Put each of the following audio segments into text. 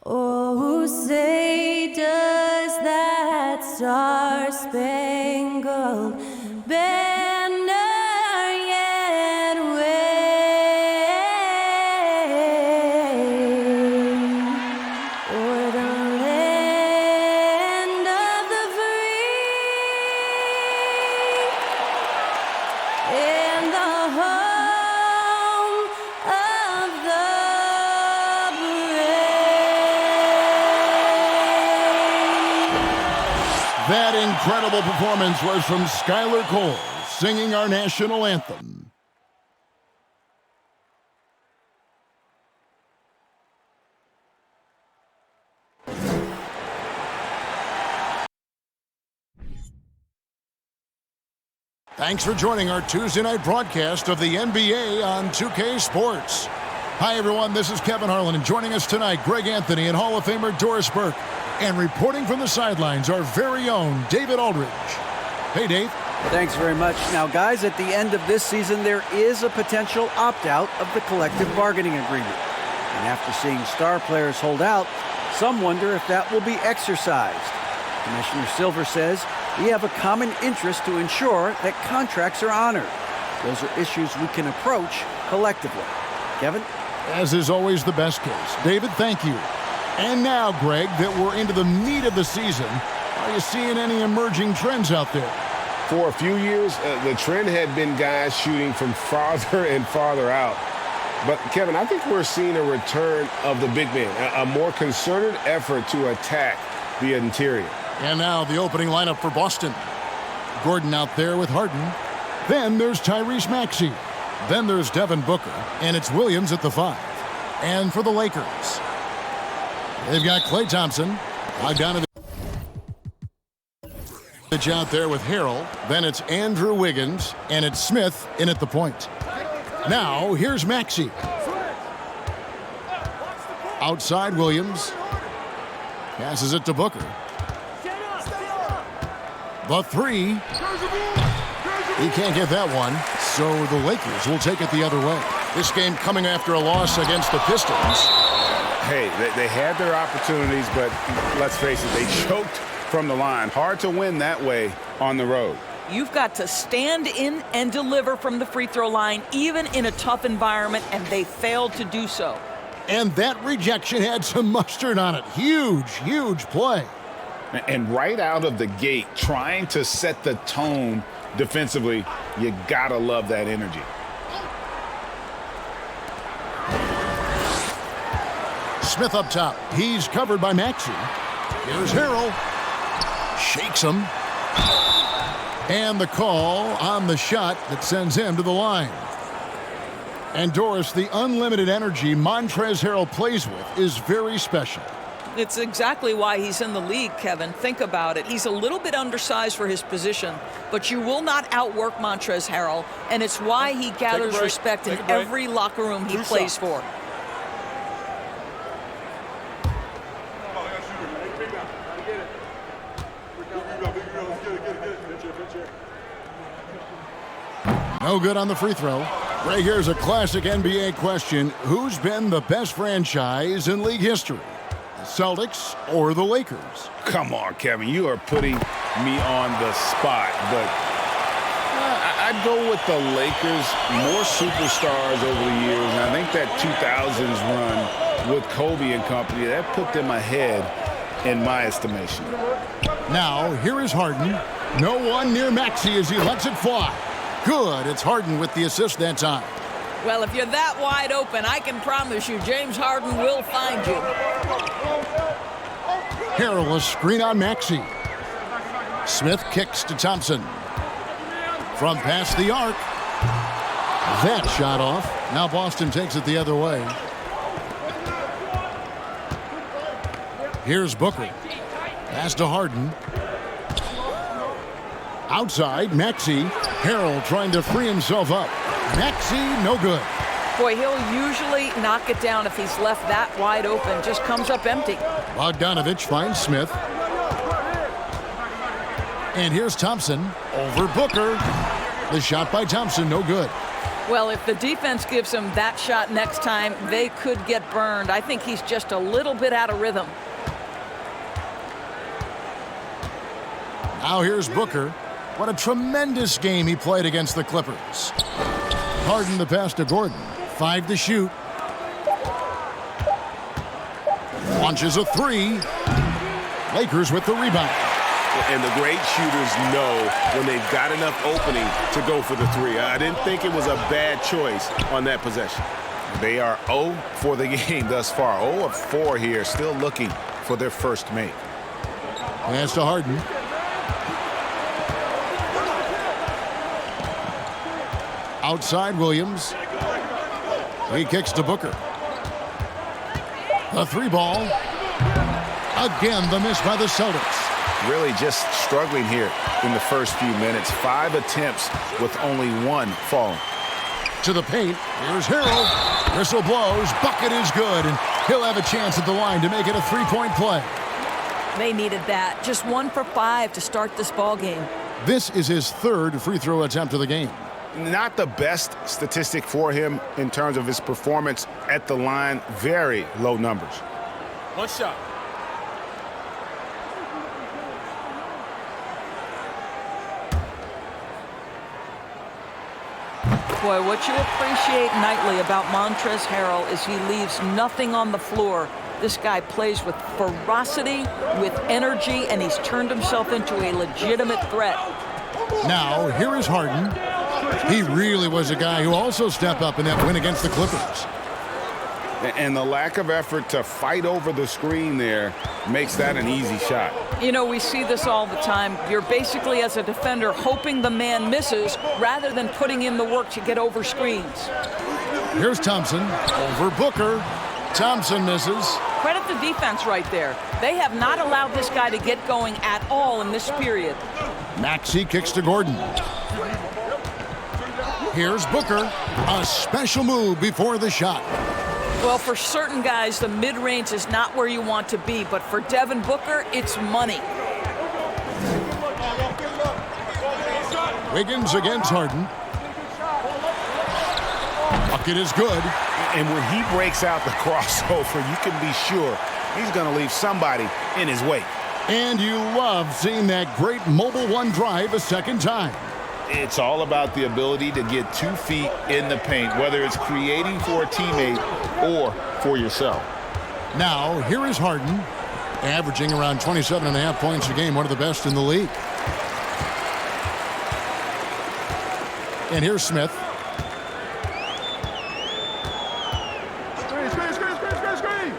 Oh, say does that star-spangled banner yet wave o'er the land of the free and the home of the That incredible performance was from Skylar Cole, singing our national anthem. Thanks for joining our Tuesday night broadcast of the NBA on 2K Sports. Hi, everyone. This is Kevin Harlan, and joining us tonight, Greg Anthony and Hall of Famer Doris Burke. And reporting from the sidelines, our very own David Aldridge. Hey, Dave. Thanks very much. Now, guys, at the end of this season, there is a potential opt-out of the collective bargaining agreement. And after seeing star players hold out, some wonder if that will be exercised. Commissioner Silver says we have a common interest to ensure that contracts are honored. Those are issues we can approach collectively. Kevin? As is always the best case. David, thank you. And now, Greg, that we're into the meat of the season, are you seeing any emerging trends out there? For a few years, the trend had been guys shooting from farther and farther out. But, Kevin, I think we're seeing a return of the big man, a more concerted effort to attack the interior. And now the opening lineup for Boston. Gordon out there with Harden. Then there's Tyrese Maxey. Then there's Devin Booker. And it's Williams at the 5. And for the Lakers, they've got Klay Thompson. Bogdanovich out there with Harrell. Then it's Andrew Wiggins. And it's Smith in at the point. Now, here's Maxey. Outside Williams. Passes it to Booker. The 3. He can't get that one. So the Lakers will take it the other way. This game coming after a loss against the Pistons. Hey, they had their opportunities, but let's face it, they choked from the line. Hard to win that way on the road. You've got to stand in and deliver from the free throw line, even in a tough environment, and they failed to do so. And that rejection had some mustard on it. Huge, huge play. And right out of the gate, trying to set the tone defensively, you gotta love that energy. Smith up top. He's covered by Maxey. Here's Harrell. Shakes him. And the call on the shot that sends him to the line. And Doris, the unlimited energy Montrezl Harrell plays with is very special. It's exactly why he's in the league, Kevin. Think about it. He's a little bit undersized for his position, but you will not outwork Montrezl Harrell, and it's why he gathers respect in every locker room he plays for. No good on the free throw. Right here's a classic NBA question. Who's been the best franchise in league history? The Celtics or the Lakers? Come on, Kevin, you are putting me on the spot, but I'd go with the Lakers. More superstars over the years, and I think that 2000s run with Kobe and company, that put them ahead in my estimation. Now, here is Harden. No one near Maxey as he lets it fly. Good. It's Harden with the assist that time. Well, if you're that wide open, I can promise you James Harden will find you. Harrell, a screen on Maxey. Smith kicks to Thompson. From past the arc. That shot off. Now Boston takes it the other way. Here's Booker. Pass to Harden. Outside, Maxey. Harrell trying to free himself up. Maxey, no good. Boy, he'll usually knock it down if he's left that wide open. Just comes up empty. Bogdanovich finds Smith. And here's Thompson over Booker. The shot by Thompson, no good. Well, if the defense gives him that shot next time, they could get burned. I think he's just a little bit out of rhythm. Now here's Booker. What a tremendous game he played against the Clippers. Harden the pass to Gordon. 5 to shoot. Launches a 3. Lakers with the rebound. And the great shooters know when they've got enough opening to go for the 3. I didn't think it was a bad choice on that possession. They are 0 for the game thus far. 0 of 4 here, still looking for their first make. Pass to Harden. Outside Williams. He kicks to Booker. The 3 ball. Again, the miss by the Celtics. Really just struggling here in the first few minutes. 5 attempts with only 1 falling. To the paint. Here's Harrell. Whistle blows. Bucket is good, and he'll have a chance at the line to make it a 3-point play. They needed that. Just 1 for 5 to start this ball game. This is his 3rd free throw attempt of the game. Not the best statistic for him in terms of his performance at the line. Very low numbers. One shot. Boy, what you appreciate nightly about Montrezl Harrell is he leaves nothing on the floor. This guy plays with ferocity, with energy, and he's turned himself into a legitimate threat. Now, here is Harden. He really was a guy who also stepped up in that win against the Clippers. And the lack of effort to fight over the screen there makes that an easy shot. You know, we see this all the time. You're basically, as a defender, hoping the man misses rather than putting in the work to get over screens. Here's Thompson over Booker. Thompson misses. Credit the defense right there. They have not allowed this guy to get going at all in this period. Maxey kicks to Gordon. Here's Booker. A special move before the shot. Well, for certain guys, the mid-range is not where you want to be, but for Devin Booker, it's money. Wiggins against Harden. Bucket is good. And when he breaks out the crossover, you can be sure he's going to leave somebody in his wake. And you love seeing that great mobile 1 drive a second time. It's all about the ability to get 2 feet in the paint, whether it's creating for a teammate or for yourself. Now, here is Harden, averaging around 27.5 points a game, one of the best in the league. And here's Smith. Screen.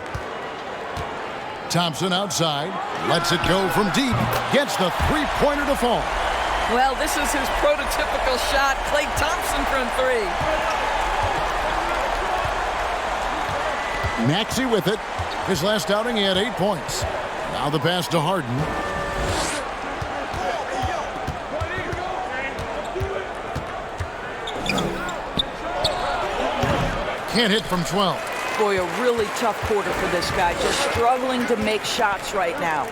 Thompson outside, lets it go from deep, gets the 3-pointer to fall. Well, this is his prototypical shot. Klay Thompson from 3. Maxey with it. His last outing, he had 8 points. Now the pass to Harden. Can't hit from 12. Boy, a really tough quarter for this guy. Just struggling to make shots right now.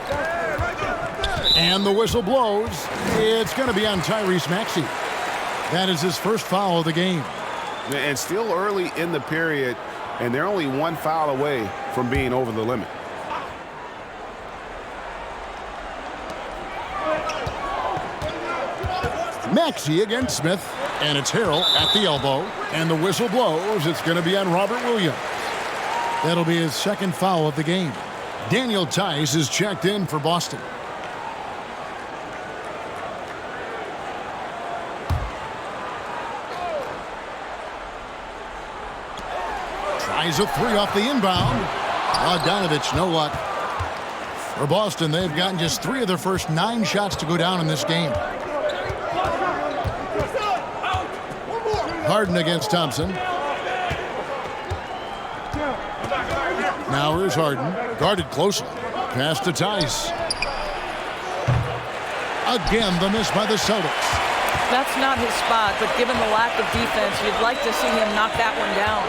And the whistle blows. It's going to be on Tyrese Maxey. That is his first foul of the game. And still early in the period, and they're only 1 foul away from being over the limit. Maxey against Smith, and it's Harrell at the elbow, and the whistle blows. It's going to be on Robert Williams. That'll be his 2nd foul of the game. Daniel Tice is checked in for Boston. Tries a 3 off the inbound. Bogdanovich, no luck. For Boston, they've gotten just 3 of their first 9 shots to go down in this game. Harden against Thompson. Now here's Harden, guarded closely. Pass to Tice. Again, the miss by the Celtics. That's not his spot, but given the lack of defense, you'd like to see him knock that one down.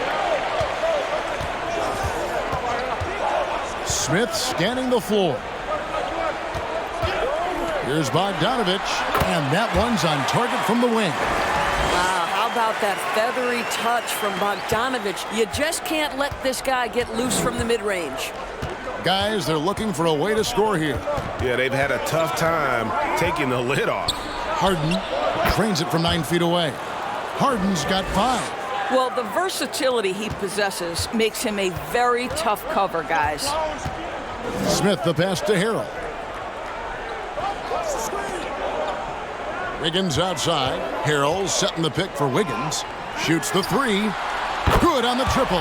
Smith scanning the floor. Here's Bogdanovich, and that one's on target from the wing. Wow, how about that feathery touch from Bogdanovich? You just can't let this guy get loose from the mid-range. Guys, they're looking for a way to score here. Yeah, they've had a tough time taking the lid off. Harden trains it from 9 feet away. Harden's got 5. Well, the versatility he possesses makes him a very tough cover, guys. Smith the pass to Harrell. Wiggins outside. Harrell setting the pick for Wiggins. Shoots the 3. Good on the triple.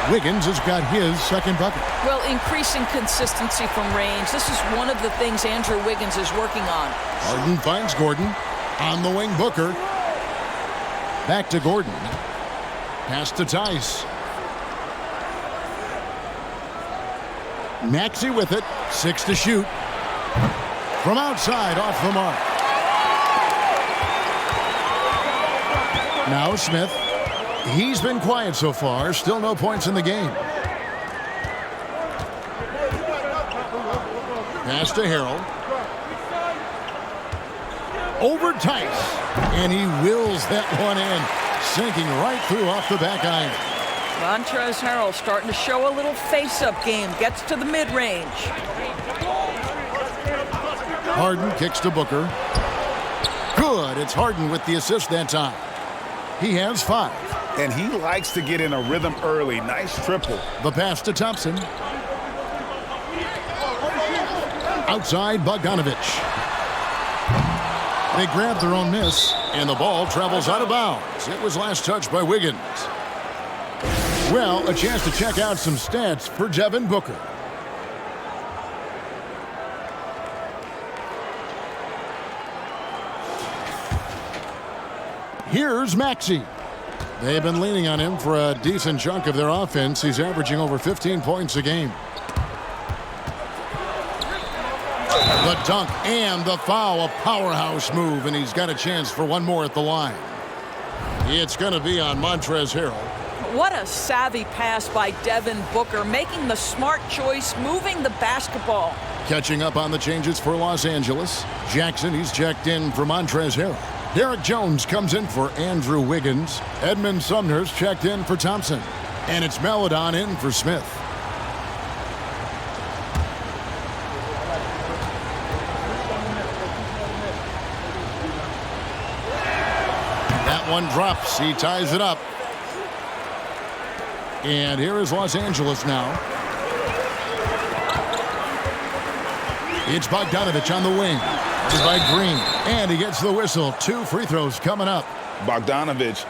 Wiggins has got his second bucket. Well, increasing consistency from range. This is one of the things Andrew Wiggins is working on. Harden finds Gordon. On the wing, Booker. Back to Gordon. Pass to Tice. Maxey with it. 6 to shoot. From outside, off the mark. Now Smith. He's been quiet so far. Still no points in the game. Pass to Harrell. Over Tice. And he wills that one in. Sinking right through off the back iron. Montrezl Harrell starting to show a little face-up game. Gets to the mid-range. Harden kicks to Booker. Good. It's Harden with the assist that time. He has 5. And he likes to get in a rhythm early. Nice triple. The pass to Thompson. Outside, Bogdanovich. They grab their own miss, and the ball travels out of bounds. It was last touched by Wiggins. Well, a chance to check out some stats for Devin Booker. Here's Maxey. They've been leaning on him for a decent chunk of their offense. He's averaging over 15 points a game. The dunk and the foul, a powerhouse move, and he's got a chance for one more at the line. It's going to be on Montrezl Harrell. What a savvy pass by Devin Booker, making the smart choice, moving the basketball. Catching up on the changes for Los Angeles. Jackson, he's checked in for Montrezl Harrell. Derek Jones comes in for Andrew Wiggins. Edmund Sumner's checked in for Thompson. And it's Maledon in for Smith. That one drops. He ties it up. And here is Los Angeles now. It's Bogdanovich on the wing. It's by Green. And he gets the whistle. 2 free throws coming up. Bogdanovich,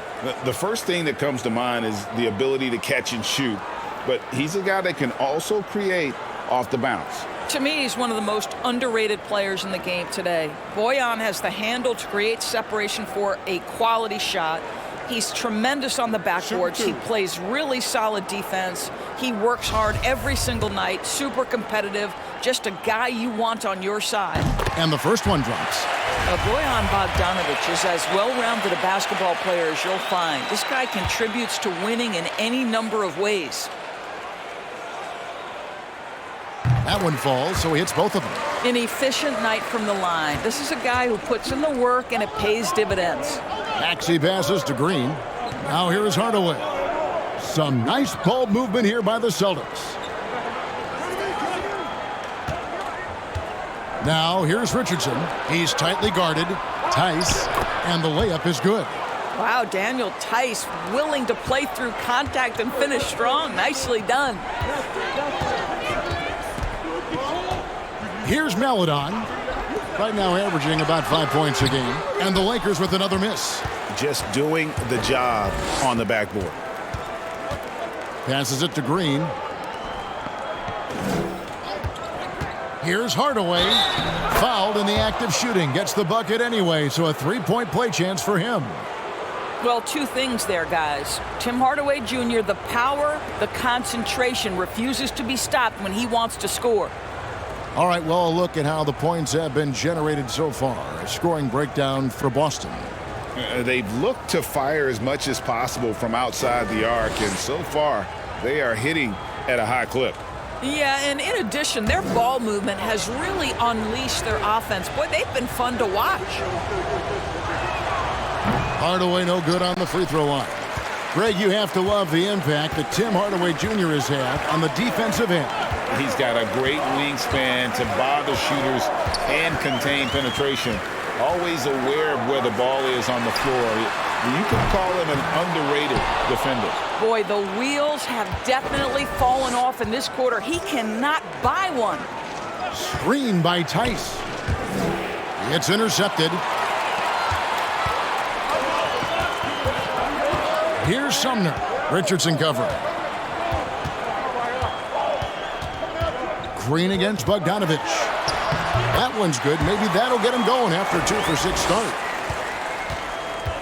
the first thing that comes to mind is the ability to catch and shoot. But he's a guy that can also create off the bounce. To me, he's one of the most underrated players in the game today. Bojan has the handle to create separation for a quality shot. He's tremendous on the backboards. He plays really solid defense. He works hard every single night, super competitive, just a guy you want on your side. And the first one drops. Bojan Bogdanovich is as well-rounded a basketball player as you'll find. This guy contributes to winning in any number of ways. That one falls, so he hits both of them. An efficient night from the line. This is a guy who puts in the work and it pays dividends. Maxey passes to Green. Now here is Hardaway. Some nice ball movement here by the Celtics. Now here's Richardson. He's tightly guarded. Tice. And the layup is good. Wow, Daniel Tice willing to play through contact and finish strong. Nicely done. Here's Maledon. Right now averaging about 5 points a game. And the Lakers with another miss. Just doing the job on the backboard. Passes it to Green. Here's Hardaway. Fouled in the act of shooting. Gets the bucket anyway, so a 3-point play chance for him. Well, 2 things there, guys. Tim Hardaway Jr., the power, the concentration, refuses to be stopped when he wants to score. All right, well, a look at how the points have been generated so far. A scoring breakdown for Boston. They've looked to fire as much as possible from outside the arc, and so far they are hitting at a high clip. Yeah, and in addition, their ball movement has really unleashed their offense. Boy, they've been fun to watch. Hardaway no good on the free throw line. Greg, you have to love the impact that Tim Hardaway Jr. has had on the defensive end. He's got a great wingspan to bother shooters and contain penetration. Always aware of where the ball is on the floor. You can call him an underrated defender. Boy, the wheels have definitely fallen off in this quarter. He cannot buy one. Screen by Tice. It's intercepted. Here's Sumner. Richardson covering. Green against Bogdanovich. That one's good. Maybe that'll get him going after a 2-for-6 start.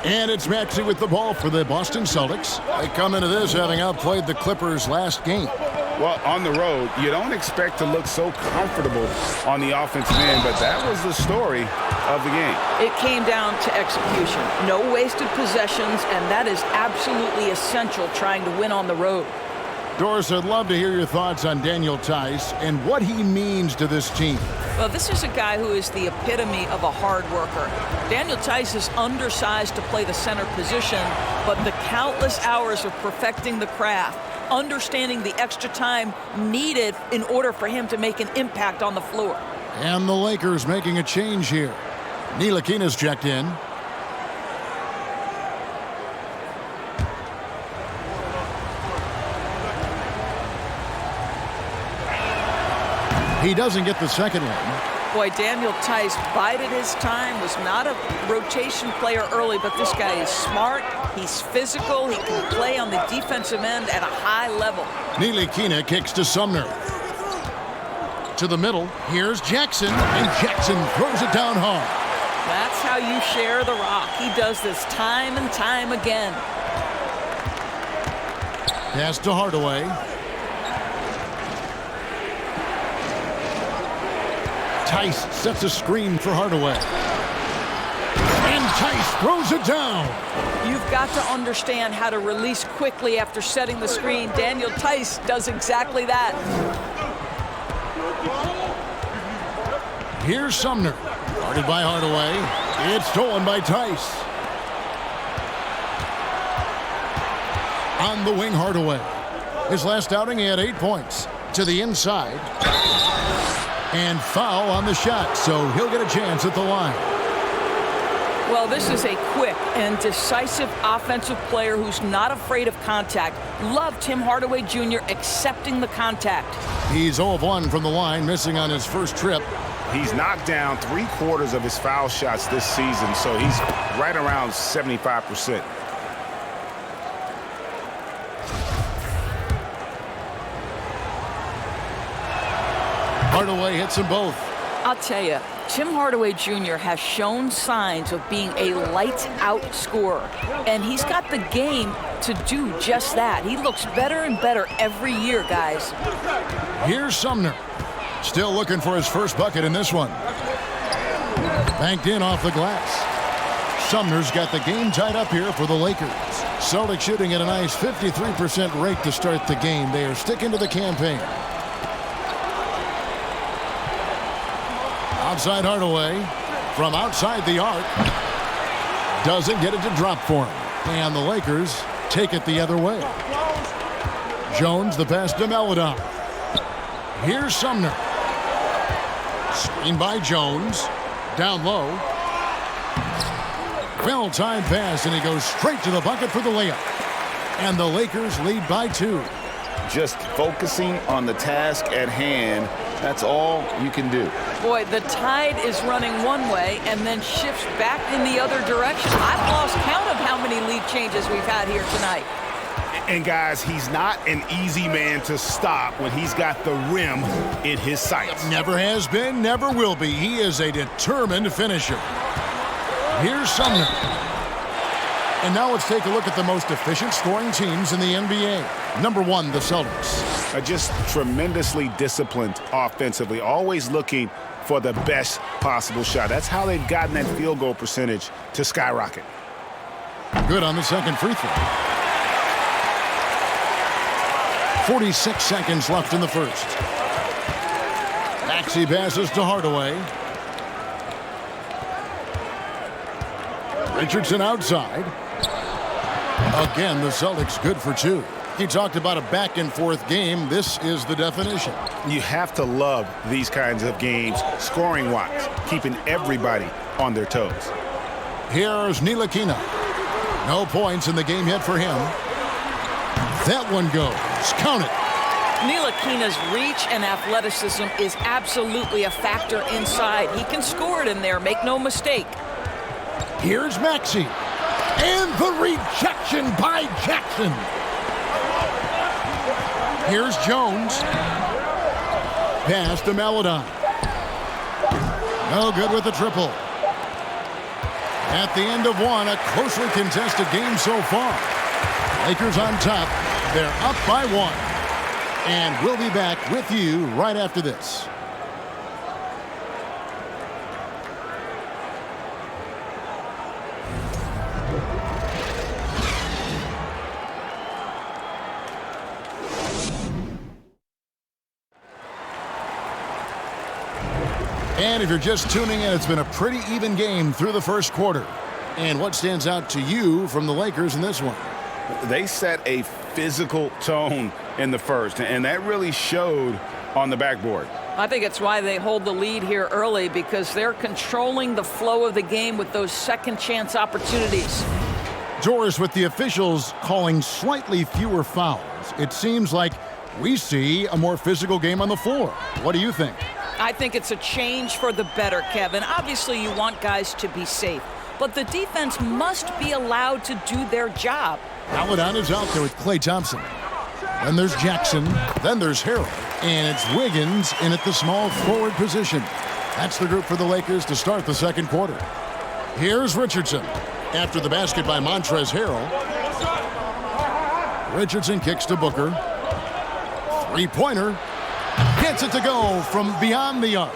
And it's Maxey with the ball for the Boston Celtics. They come into this having outplayed the Clippers last game. Well, on the road, you don't expect to look so comfortable on the offensive end, but that was the story of the game. It came down to execution. No wasted possessions, and that is absolutely essential trying to win on the road. Doris, I'd love to hear your thoughts on Daniel Tice and what he means to this team. Well, this is a guy who is the epitome of a hard worker. Daniel Tice is undersized to play the center position, but the countless hours of perfecting the craft, understanding the extra time needed in order for him to make an impact on the floor. And the Lakers making a change here. Ntilikina's checked in. He doesn't get the second one. Boy, Daniel Tice bided his time, was not a rotation player early, but this guy is smart, he's physical, he can play on the defensive end at a high level. Ntilikina kicks to Sumner. To the middle, here's Jackson, and Jackson throws it down hard. That's how you share the rock. He does this time and time again. Pass to Hardaway. Tice sets a screen for Hardaway. And Tice throws it down. You've got to understand how to release quickly after setting the screen. Daniel Tice does exactly that. Here's Sumner. Guarded by Hardaway. It's stolen by Tice. On the wing, Hardaway. His last outing, he had 8 points. To the inside. And foul on the shot, so he'll get a chance at the line. Well, this is a quick and decisive offensive player who's not afraid of contact. Love Tim Hardaway Jr. accepting the contact. He's 0 of 1 from the line, missing on his first trip. He's knocked down 3/4 of his foul shots this season, so he's right around 75%. Hardaway hits them both. I'll tell you, Tim Hardaway Jr. has shown signs of being a lights-out scorer, and he's got the game to do just that. He looks better and better every year, guys. Here's Sumner. Still looking for his first bucket in this one. Banked in off the glass. Sumner's got the game tied up here for the Lakers. Celtics shooting at a nice 53% rate to start the game. They are sticking to the campaign. Outside Hardaway. From outside the arc. Doesn't get it to drop for him. And the Lakers take it the other way. Jones the pass to Melodon. Here's Sumner. Screen by Jones. Down low. Well-timed pass, and he goes straight to the bucket for the layup. And the Lakers lead by 2. Just focusing on the task at hand, that's all you can do. Boy, the tide is running one way and then shifts back in the other direction. I've lost count of how many lead changes we've had here tonight. And guys, he's not an easy man to stop when he's got the rim in his sights. Never has been, never will be. He is a determined finisher. Here's Sumner. And now let's take a look at the most efficient scoring teams in the NBA. Number 1, the Celtics. Just tremendously disciplined offensively, always looking for the best possible shot. That's how they've gotten that field goal percentage to skyrocket. Good on the second free throw. 46 seconds left in the first. Maxey passes to Hardaway. Richardson outside. Again, the Celtics good for 2. He talked about a back-and-forth game. This is the definition. You have to love these kinds of games, scoring-wise, keeping everybody on their toes. Here's Ntilikina. No points in the game yet for him. That one goes. Count it. Ntilikina's reach and athleticism is absolutely a factor inside. He can score it in there, make no mistake. Here's Maxey. And the rejection by Jackson. Here's Jones. Pass to Maladon. No good with the triple. At the end of one, a closely contested game so far. Lakers on top. They're up by 1. And we'll be back with you right after this. And if you're just tuning in, it's been a pretty even game through the first quarter. And what stands out to you from the Lakers in this one? They set a physical tone in the first, and that really showed on the backboard. I think it's why they hold the lead here early, because they're controlling the flow of the game with those second chance opportunities. Joris, with the officials calling slightly fewer fouls, it seems like we see a more physical game on the floor. What do you think? I think it's a change for the better, Kevin. Obviously, you want guys to be safe, but the defense must be allowed to do their job. Maladon is out there with Klay Thompson. Then there's Jackson. Then there's Harrell. And it's Wiggins in at the small forward position. That's the group for the Lakers to start the second quarter. Here's Richardson. After the basket by Montrezl Harrell. Richardson kicks to Booker. Three-pointer. Gets it to go from beyond the arc.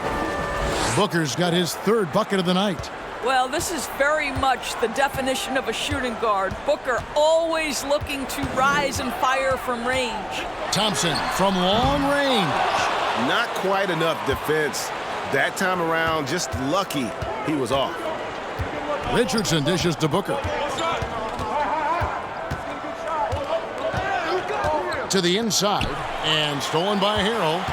Booker's got his 3rd bucket of the night. Well, this is very much the definition of a shooting guard. Booker always looking to rise and fire from range. Thompson from long range. Not quite enough defense that time around. Just lucky he was off. Richardson dishes to Booker. To the inside, and stolen by Harrell.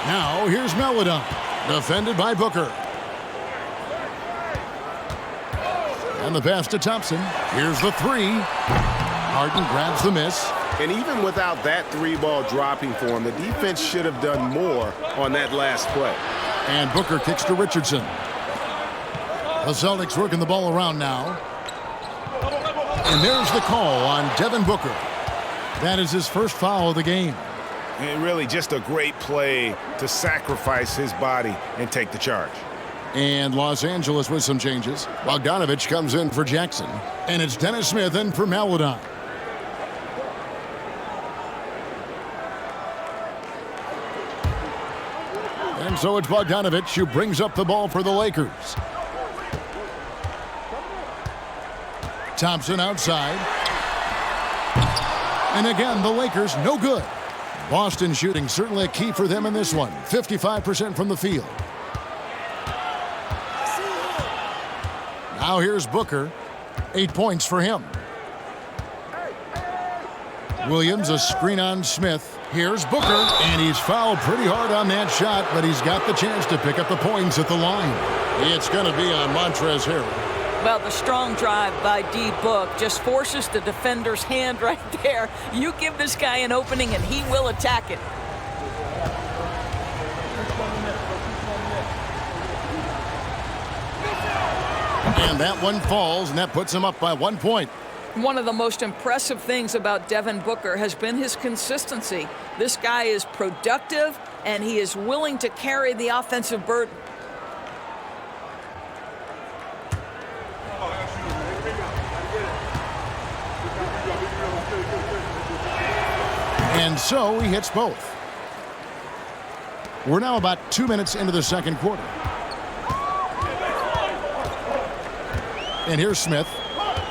Now here's Maladon, defended by Booker. And the pass to Thompson. Here's the 3. Harden grabs the miss. And even without that 3-ball dropping for him, the defense should have done more on that last play. And Booker kicks to Richardson. The Celtics working the ball around now. And there's the call on Devin Booker. That is his first foul of the game. And really just a great play to sacrifice his body and take the charge. And Los Angeles with some changes. Bogdanovich comes in for Jackson. And it's Dennis Smith in for Maladon. And so it's Bogdanovich who brings up the ball for the Lakers. Thompson outside. And again, the Lakers no good. Boston shooting certainly a key for them in this one. 55% from the field. Now here's Booker. 8 points for him. Williams, a screen on Smith. Here's Booker, and he's fouled pretty hard on that shot, but he's got the chance to pick up the points at the line. It's going to be on Montrezl Harrell. Well, the strong drive by D-Book just forces the defender's hand right there. You give this guy an opening, and he will attack it. And that one falls, and that puts him up by 1 point. One of the most impressive things about Devin Booker has been his consistency. This guy is productive, and he is willing to carry the offensive burden. And so he hits both. We're now about 2 minutes into the second quarter. And here's Smith.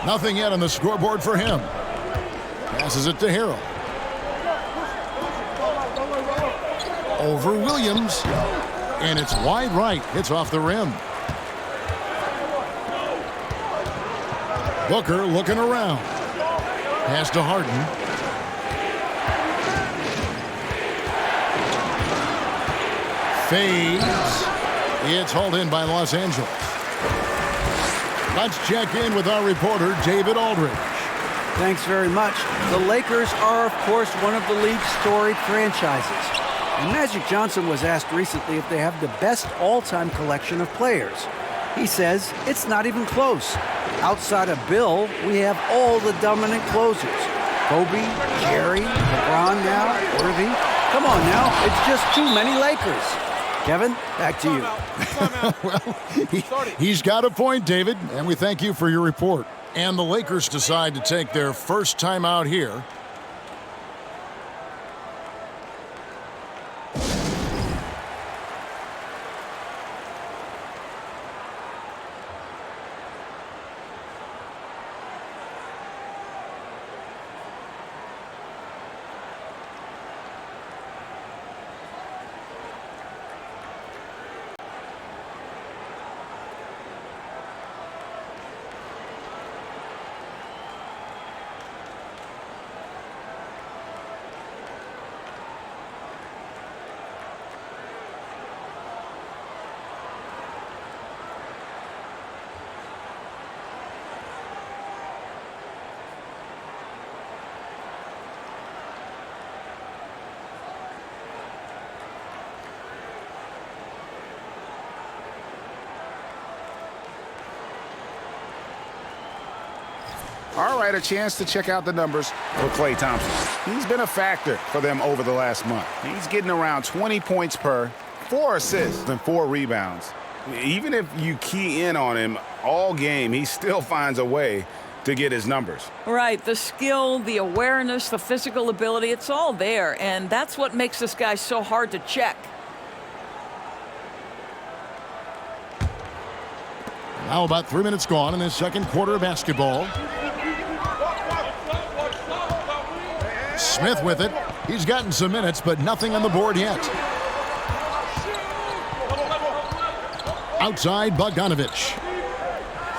Nothing yet on the scoreboard for him. Passes it to Harrell. Over Williams. And it's wide right. Hits off the rim. Booker looking around. Pass to Harden. Fades. It's hauled in by Los Angeles. Let's check in with our reporter, David Aldridge. Thanks very much. The Lakers are, of course, one of the league's storied franchises. And Magic Johnson was asked recently if they have the best all-time collection of players. He says it's not even close. Outside of Bill, we have all the dominant closers. Kobe, Jerry, LeBron now, Irving. Come on now, it's just too many Lakers. Kevin, back to you. Well, he's got a point, David, and we thank you for your report. And the Lakers decide to take their first time out here. All right, a chance to check out the numbers for Klay Thompson. He's been a factor for them over the last month. He's getting around 20 points per, 4 assists, and 4 rebounds. Even if you key in on him all game, he still finds a way to get his numbers. Right, the skill, the awareness, the physical ability, it's all there, and that's what makes this guy so hard to check. Now about 3 minutes gone in this second quarter of basketball. Smith with it. He's gotten some minutes, but nothing on the board yet. Outside, Bogdanovich.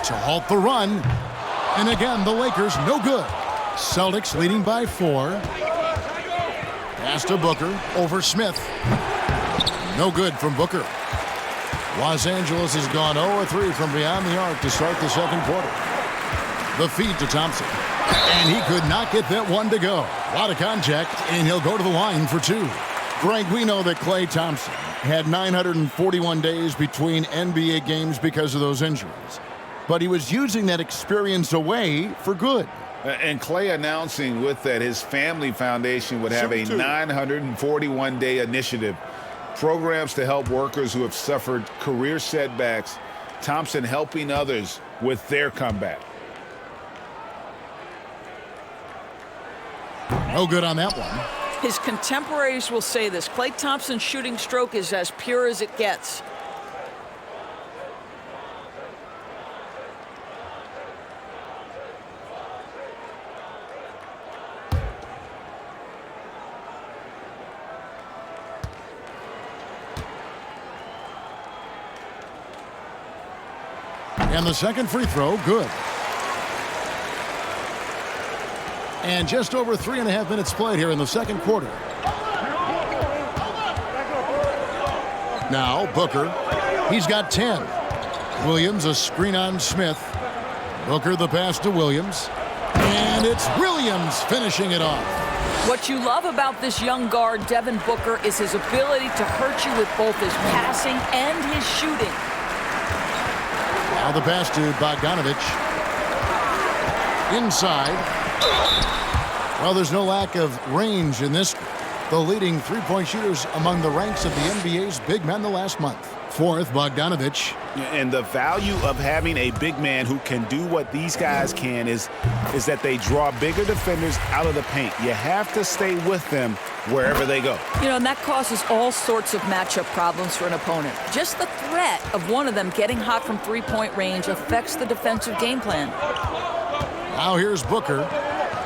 To halt the run. And again, the Lakers no good. Celtics leading by 4. Pass to Booker over Smith. No good from Booker. Los Angeles has gone 0-3 from beyond the arc to start the second quarter. The feed to Thompson. And he could not get that one to go. A lot of contact, and he'll go to the line for 2. Greg, we know that Klay Thompson had 941 days between NBA games because of those injuries. But he was using that experience away for good. And Klay announcing with that his family foundation would have a 941-day initiative. Programs to help workers who have suffered career setbacks. Thompson helping others with their comeback. No good on that one. His contemporaries will say this. Klay Thompson's shooting stroke is as pure as it gets. And the second free throw, good. And just over 3.5 minutes played here in the second quarter. Now Booker, he's got 10. Williams a screen on Smith. Booker the pass to Williams. And it's Williams finishing it off. What you love about this young guard, Devin Booker, is his ability to hurt you with both his passing and his shooting. Now the pass to Bogdanovich. Inside. Well, there's no lack of range in this. The leading three-point shooters among the ranks of the NBA's big men the last month. 4th, Bogdanovich. And the value of having a big man who can do what these guys can is that they draw bigger defenders out of the paint. You have to stay with them wherever they go. You know, and that causes all sorts of matchup problems for an opponent. Just the threat of one of them getting hot from three-point range affects the defensive game plan. Now here's Booker.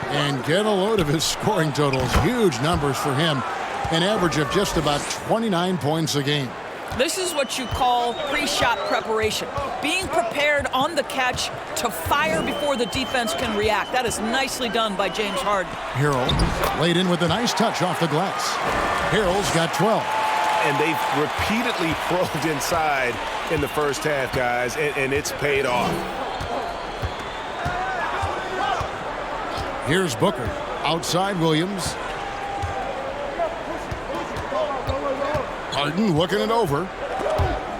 And get a load of his scoring totals. Huge numbers for him. An average of just about 29 points a game. This is what you call pre-shot preparation. Being prepared on the catch to fire before the defense can react. That is nicely done by James Harden. Harrell laid in with a nice touch off the glass. Harrell's got 12. And they've repeatedly probed inside in the first half, guys, and it's paid off. Here's Booker. Outside Williams. Harden looking it over.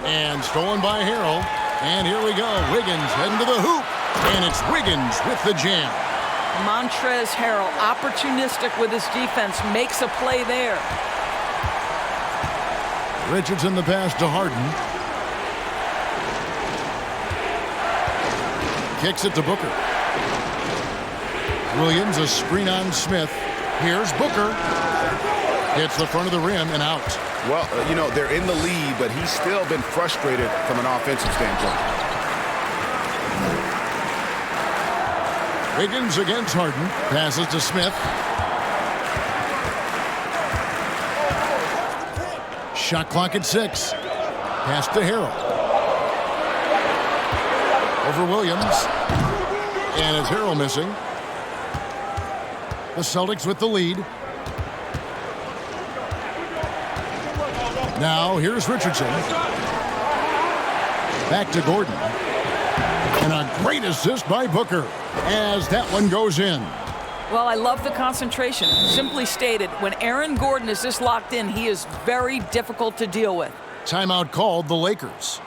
And stolen by Harrell. And here we go. Wiggins heading to the hoop. And it's Wiggins with the jam. Montrezl Harrell, opportunistic with his defense, makes a play there. Richardson the pass to Harden. Kicks it to Booker. Williams a screen on Smith. Here's Booker. Hits the front of the rim and out. Well, you know, they're in the lead, but he's still been frustrated from an offensive standpoint. Wiggins against Harden. Passes to Smith. Shot clock at 6. Pass to Harrell. Over Williams. And it's Harrell missing. The Celtics with the lead. Now here's Richardson. Back to Gordon. And a great assist by Booker as that one goes in. Well, I love the concentration. Simply stated, when Aaron Gordon is this locked in, he is very difficult to deal with. Timeout called the Lakers.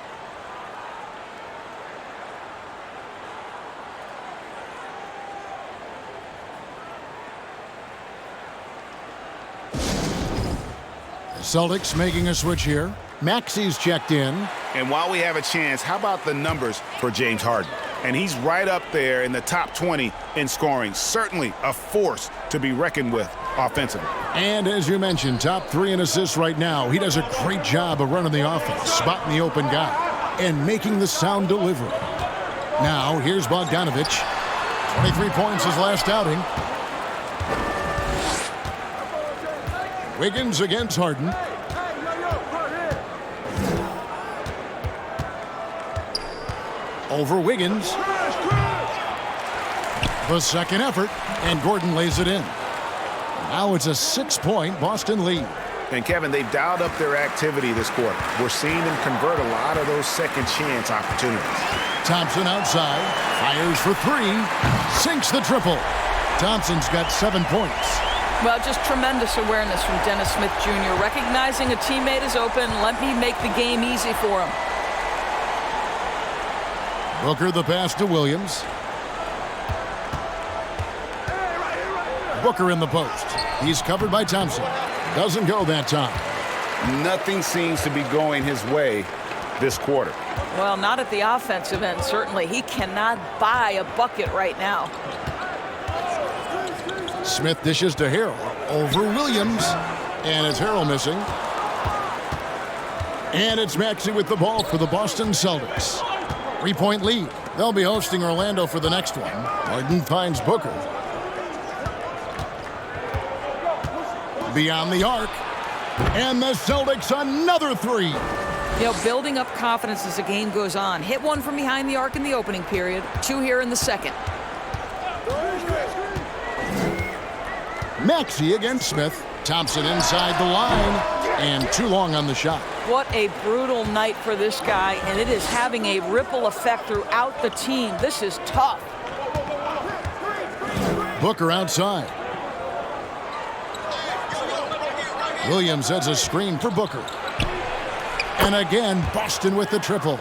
The Celtics making a switch here. Maxi's checked in. And while we have a chance, how about the numbers for James Harden? And he's right up there in the top 20 in scoring. Certainly a force to be reckoned with offensively. And as you mentioned, top 3 in assists right now. He does a great job of running the offense, spotting the open guy, and making the sound delivery. Now, here's Bogdanovich. 23 points his last outing. Wiggins against Harden. Over Wiggins. The second effort, and Gordon lays it in. Now it's a 6-point Boston lead. And Kevin, they've dialed up their activity this quarter. We're seeing them convert a lot of those second chance opportunities. Thompson outside, fires for 3, sinks the triple. Thompson's got 7 points. Well, just tremendous awareness from Dennis Smith Jr. Recognizing a teammate is open, let me make the game easy for him. Booker the pass to Williams. Booker in the post. He's covered by Thompson. Doesn't go that time. Nothing seems to be going his way this quarter. Well, not at the offensive end, certainly. He cannot buy a bucket right now. Smith dishes to Harrell. Over Williams. And it's Harrell missing. And it's Maxey with the ball for the Boston Celtics. 3-point lead. They'll be hosting Orlando for the next one. Harden finds Booker. Beyond the arc. And the Celtics another 3. You know, building up confidence as the game goes on. Hit one from behind the arc in the opening period. 2 here in the second. Maxey against Smith. Thompson inside the line. And too long on the shot. What a brutal night for this guy, and it is having a ripple effect throughout the team. This is tough. Booker outside. Williams sets a screen for Booker. And again, Boston with the triple.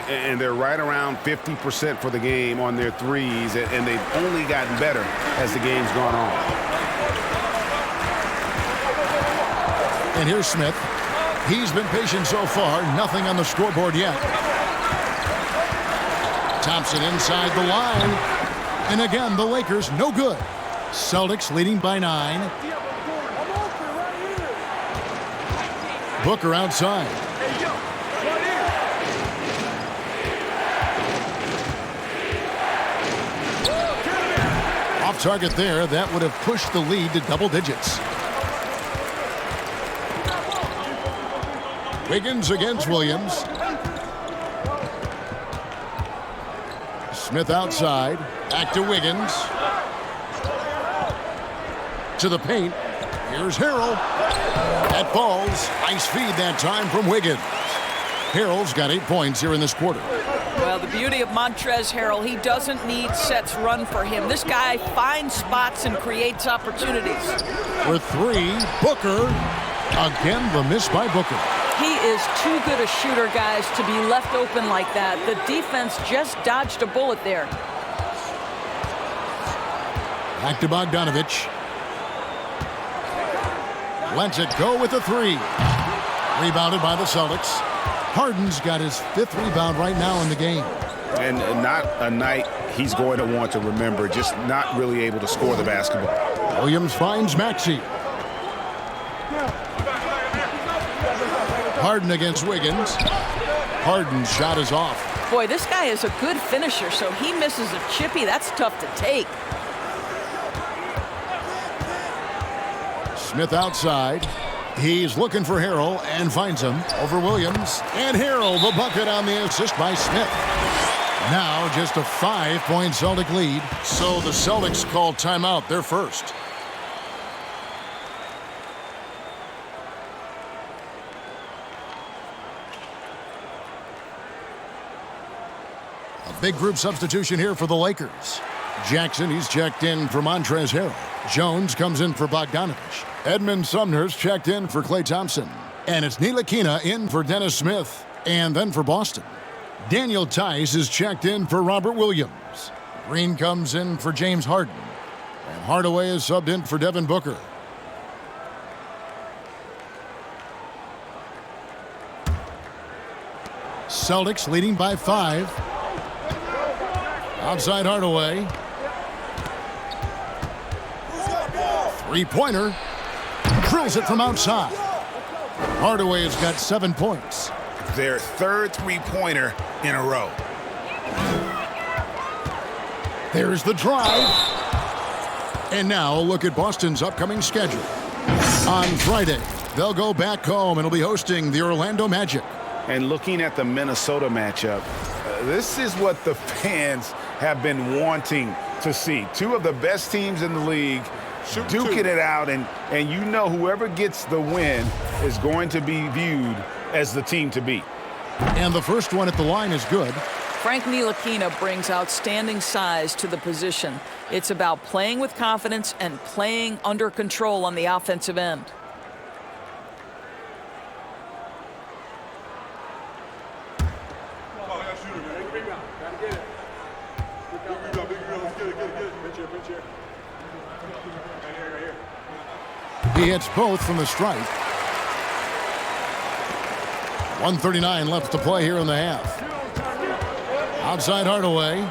And they're right around 50% for the game on their threes, and they've only gotten better as the game's gone on. And here's Smith. He's been patient so far. Nothing on the scoreboard yet. Thompson inside the line. And again, the Lakers no good. Celtics leading by 9. Booker outside. Off target there. That would have pushed the lead to double digits. Wiggins against Williams. Smith outside. Back to Wiggins. To the paint. Here's Harrell. That falls. Nice feed that time from Wiggins. Harrell's got 8 points here in this quarter. Well, the beauty of Montrezl Harrell, he doesn't need sets run for him. This guy finds spots and creates opportunities. For three, Booker. Again, the miss by Booker. He is too good a shooter, guys, to be left open like that. The defense just dodged a bullet there. Back to Bogdanovich. Lets it go with the three. Rebounded by the Celtics. Harden's got his 5th rebound right now in the game. And not a night he's going to want to remember, just not really able to score the basketball. Williams finds Maxey. Harden against Wiggins. Harden's shot is off. Boy, this guy is a good finisher, so he misses a chippy. That's tough to take. Smith outside. He's looking for Harrell and finds him over Williams. And Harrell, the bucket on the assist by Smith. Now just a 5-point Celtic lead. So the Celtics call timeout, their first. A big group substitution here for the Lakers. Jackson, he's checked in for Montrezl Harrell. Jones comes in for Bogdanovich. Edmund Sumner's checked in for Klay Thompson. And it's Ntilikina in for Dennis Smith. And then for Boston, Daniel Tice is checked in for Robert Williams. Green comes in for James Harden. And Hardaway is subbed in for Devin Booker. Celtics leading by 5. Outside Hardaway. Three-pointer. Drills it from outside. Hardaway has got 7 points. Their 3rd three-pointer in a row. There's the drive. And now a look at Boston's upcoming schedule. On Friday, they'll go back home and will be hosting the Orlando Magic. And looking at the Minnesota matchup, this is what the fans have been wanting to see. Two of the best teams in the league duking it out, and you know whoever gets the win is going to be viewed as the team to beat. And the first one at the line is good. Frank Ntilikina brings outstanding size to the position. It's about playing with confidence and playing under control on the offensive end. He hits both from the stripe. 1:39 left to play here in the half. Outside Hardaway.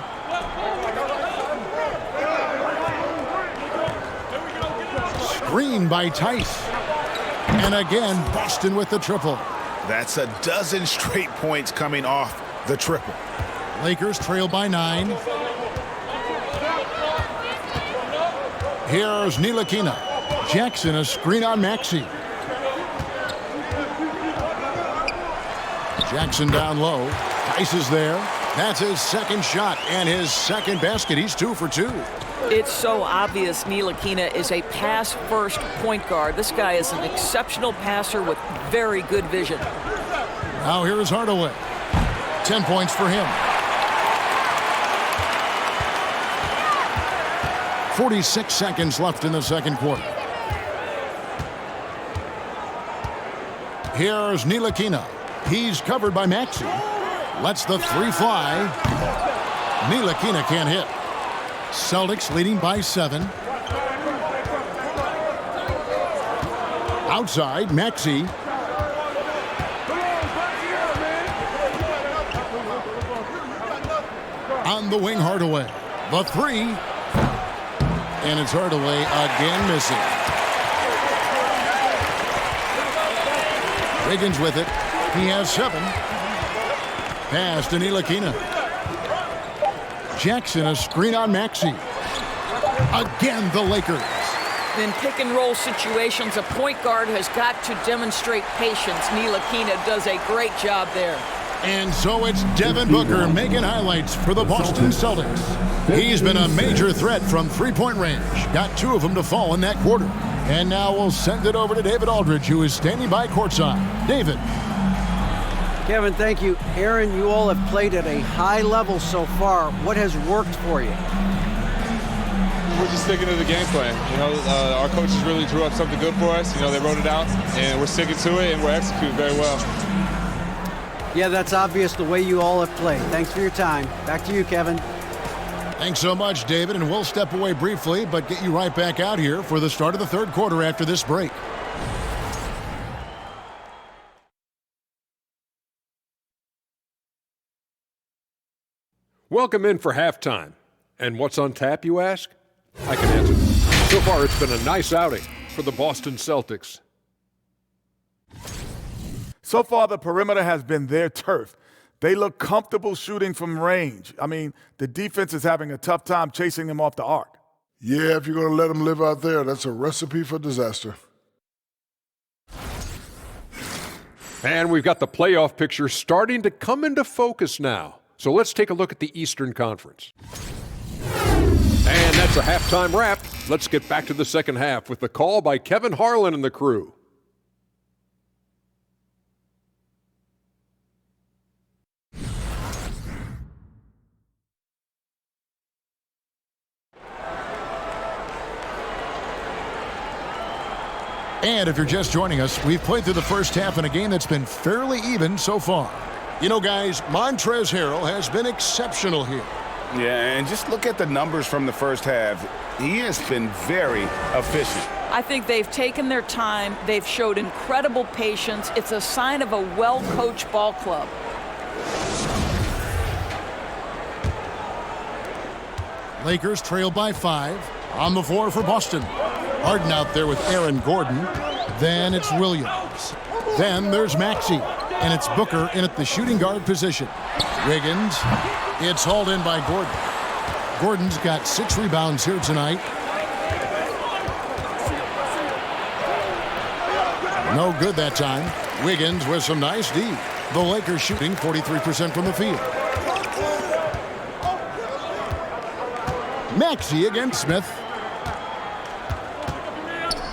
Screen by Tice. And again, Boston with the triple. That's a dozen straight points coming off the triple. Lakers trail by 9. Here's Ntilikina. Jackson, a screen on Maxey. Jackson down low. Tice is there. That's his second shot and his second basket. He's 2 for 2. It's so obvious Ntilikina is a pass-first point guard. This guy is an exceptional passer with very good vision. Now here is Hardaway. 10 points for him. 46 seconds left in the second quarter. Here's Ntilikina. He's covered by Maxey. Lets the three fly. Ntilikina can't hit. Celtics leading by 7. Outside, Maxey. On the wing, Hardaway. The three. And it's Hardaway again missing. Wiggins with it. He has 7. Pass to Ntilikina. Jackson, a screen on Maxey. Again, the Lakers. In pick-and-roll situations, a point guard has got to demonstrate patience. Ntilikina does a great job there. And so it's Devin Booker making highlights for the Boston Celtics. He's been a major threat from three-point range. Got 2 of them to fall in that quarter. And now we'll send it over to David Aldridge, who is standing by courtside. David. Kevin, thank you. Aaron, you all have played at a high level so far. What has worked for you? We're just sticking to the game plan. Our coaches really drew up something good for us. They wrote it out, and we're sticking to it, and we're executing very well. Yeah, that's obvious the way you all have played. Thanks for your time. Back to you, Kevin. Thanks so much, David, and we'll step away briefly, but get you right back out here for the start of the third quarter after this break. Welcome in for halftime. And what's on tap, you ask? I can answer. So far, it's been a nice outing for the Boston Celtics. So far, the perimeter has been their turf. They look comfortable shooting from range. I mean, the defense is having a tough time chasing them off the arc. Yeah, if you're going to let them live out there, that's a recipe for disaster. And we've got the playoff picture starting to come into focus now. So let's take a look at the Eastern Conference. And that's a halftime wrap. Let's get back to the second half with the call by Kevin Harlan and the crew. And if you're just joining us, we've played through the first half in a game that's been fairly even so far. You know, guys, Montrezl Harrell has been exceptional here. Yeah, and just look at the numbers from the first half. He has been very efficient. I think they've taken their time. They've showed incredible patience. It's a sign of a well-coached ball club. Lakers trail by 5. On the floor for Boston. Harden out there with Aaron Gordon. Then it's Williams. Then there's Maxey. And it's Booker in at the shooting guard position. Wiggins. It's hauled in by Gordon. Gordon's got 6 rebounds here tonight. No good that time. Wiggins with some nice D. The Lakers shooting 43% from the field. Maxey against Smith.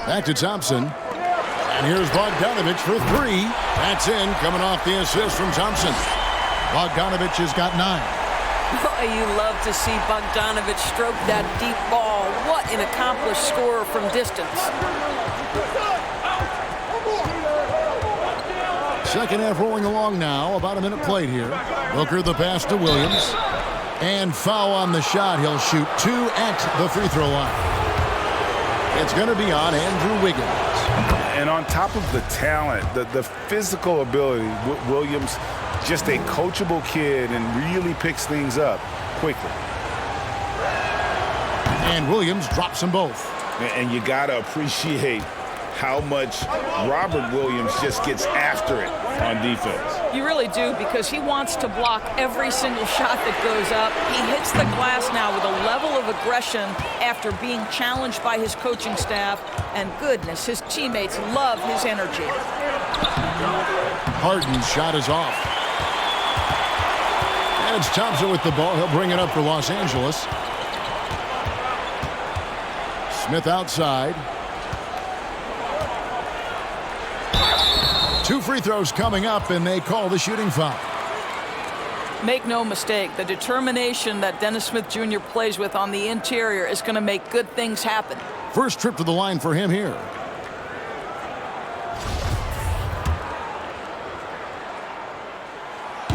Back to Thompson. And here's Bogdanovich for 3. That's in, coming off the assist from Thompson. Bogdanovich has got 9. Oh, you love to see Bogdanovich stroke that deep ball. What an accomplished scorer from distance. Second half rolling along now. About a minute played here. Booker the pass to Williams. And foul on the shot. He'll shoot 2 at the free throw line. It's going to be on Andrew Wiggins. And on top of the talent, the physical ability, Williams, just a coachable kid and really picks things up quickly. And Williams drops them both. And you got to appreciate how much Robert Williams just gets after it on defense. You really do, because he wants to block every single shot that goes up. He hits the glass now with a level of aggression after being challenged by his coaching staff. And goodness, his teammates love his energy. Harden's shot is off. And it's Thompson with the ball. He'll bring it up for Los Angeles. Smith outside. 2 free throws coming up, and they call the shooting foul. Make no mistake, the determination that Dennis Smith Jr. plays with on the interior is going to make good things happen. First trip to the line for him here.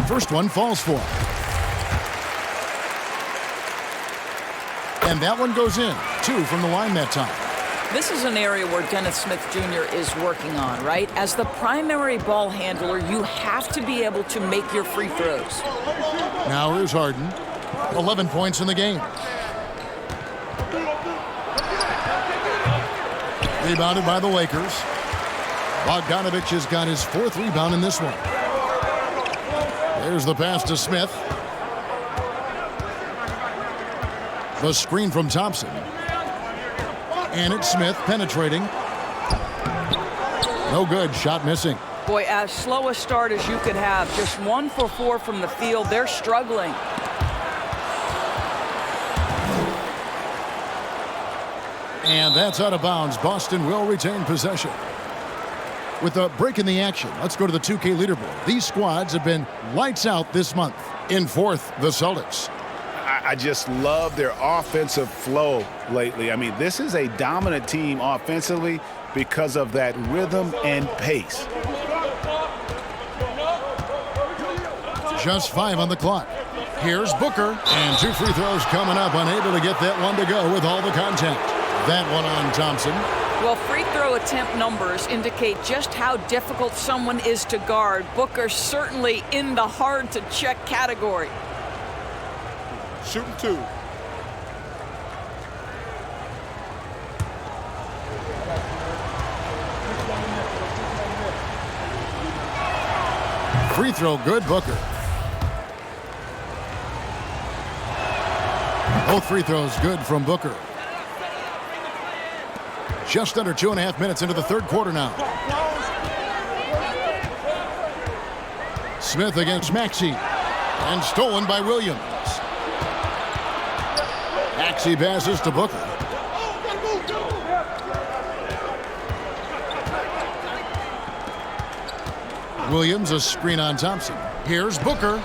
First one falls for him. And that one goes in. 2 from the line that time. This is an area where Dennis Smith Jr. is working on, right? As the primary ball handler, you have to be able to make your free throws. Now here's Harden. 11 points in the game. Rebounded by the Lakers. Bogdanovich has got his 4th rebound in this one. There's the pass to Smith. The screen from Thompson. And it's Smith penetrating. No good. Shot missing. Boy, as slow a start as you could have. Just 1 for 4 from the field. They're struggling. And that's out of bounds. Boston will retain possession. With a break in the action, let's go to the 2K leaderboard. These squads have been lights out this month. In fourth, the Celtics. I just love their offensive flow lately. I mean, this is a dominant team offensively because of that rhythm and pace. Just 5 on the clock. Here's Booker. And 2 free throws coming up. Unable to get that one to go with all the contact. That one on Thompson. Well, free throw attempt numbers indicate just how difficult someone is to guard. Booker certainly in the hard-to-check category. Shooting 2. Free throw good, Booker. Both free throws good from Booker. Just under 2.5 minutes into the third quarter now. Smith against Maxey. And stolen by Williams. Maxey passes to Booker. Williams, a screen on Thompson. Here's Booker.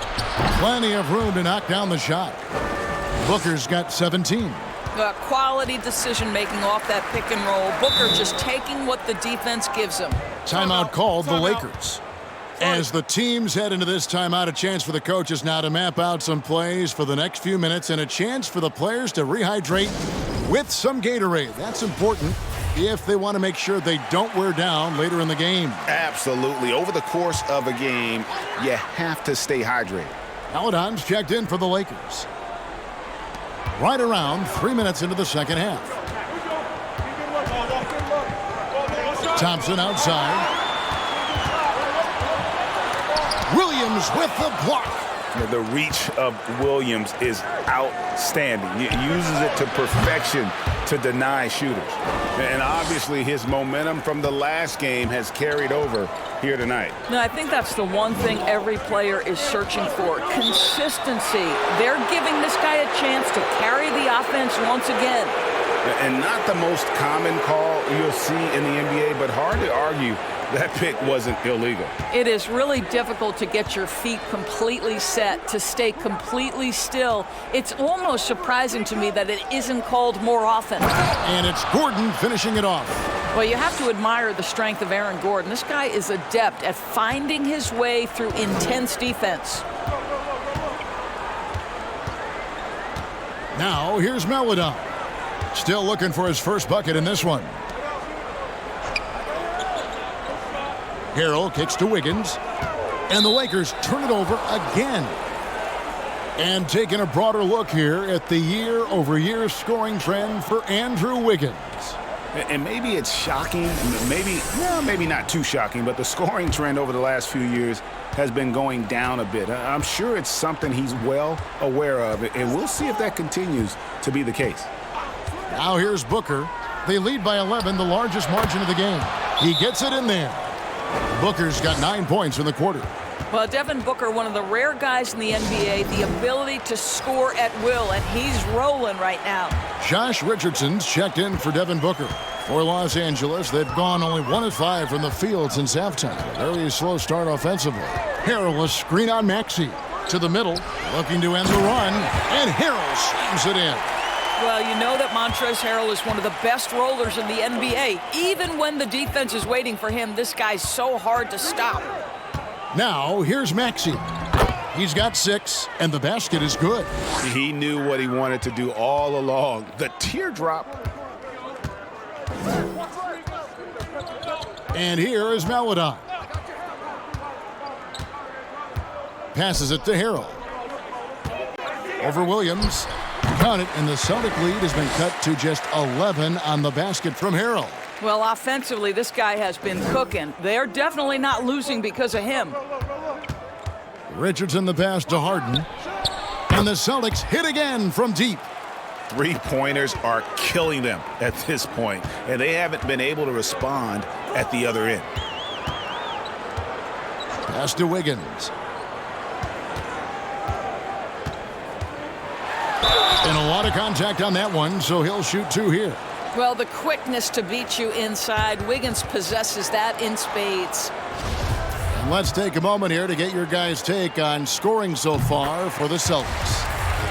Plenty of room to knock down the shot. Booker's got 17. Quality decision-making off that pick and roll. Booker just taking what the defense gives him. Timeout called the Lakers. As the teams head into this timeout, a chance for the coaches now to map out some plays for the next few minutes and a chance for the players to rehydrate with some Gatorade. That's important if they want to make sure they don't wear down later in the game. Absolutely. Over the course of a game, you have to stay hydrated. Paladon's checked in for the Lakers. Right around 3 minutes into the second half. Thompson outside. Williams with the block. The reach of Williams is outstanding. He uses it to perfection to deny shooters. And obviously his momentum from the last game has carried over here tonight. No, I think that's the one thing every player is searching for. Consistency. They're giving this guy a chance to carry the offense once again. And not the most common call you'll see in the NBA, but hard to argue that pick wasn't illegal. It is really difficult to get your feet completely set, to stay completely still. It's almost surprising to me that it isn't called more often. And it's Gordon finishing it off. Well, you have to admire the strength of Aaron Gordon. This guy is adept at finding his way through intense defense. Now, here's Melodon. Still looking for his first bucket in this one. Harrell kicks to Wiggins. And the Lakers turn it over again. And taking a broader look here at the year-over-year scoring trend for Andrew Wiggins. And maybe it's shocking, maybe not too shocking, but the scoring trend over the last few years has been going down a bit. I'm sure it's something he's well aware of, and we'll see if that continues to be the case. Now here's Booker. They lead by 11, the largest margin of the game. He gets it in there. Booker's got 9 points in the quarter. Well, Devin Booker, one of the rare guys in the NBA, the ability to score at will, and he's rolling right now. Josh Richardson's checked in for Devin Booker. For Los Angeles, they've gone only 1 of 5 from the field since halftime. A very slow start offensively. Harrell, a screen on Maxey. To the middle, looking to end the run, and Harrell slams it in. Well, you know that Montrezl Harrell is one of the best rollers in the NBA. Even when the defense is waiting for him, this guy's so hard to stop. Now, here's Maxey. He's got 6, and the basket is good. He knew what he wanted to do all along. The teardrop. And here is Melodon. Passes it to Harrell. Over Williams. Count it, and the Celtic lead has been cut to just 11 on the basket from Harrell. Well, offensively, this guy has been cooking. They're definitely not losing because of him. Richardson the pass to Harden. And the Celtics hit again from deep. Three-pointers are killing them at this point, and they haven't been able to respond at the other end. Pass to Wiggins. And a lot of contact on that one, so he'll shoot 2 here. Well, the quickness to beat you inside, Wiggins possesses that in spades. And let's take a moment here to get your guys' take on scoring so far for the Celtics.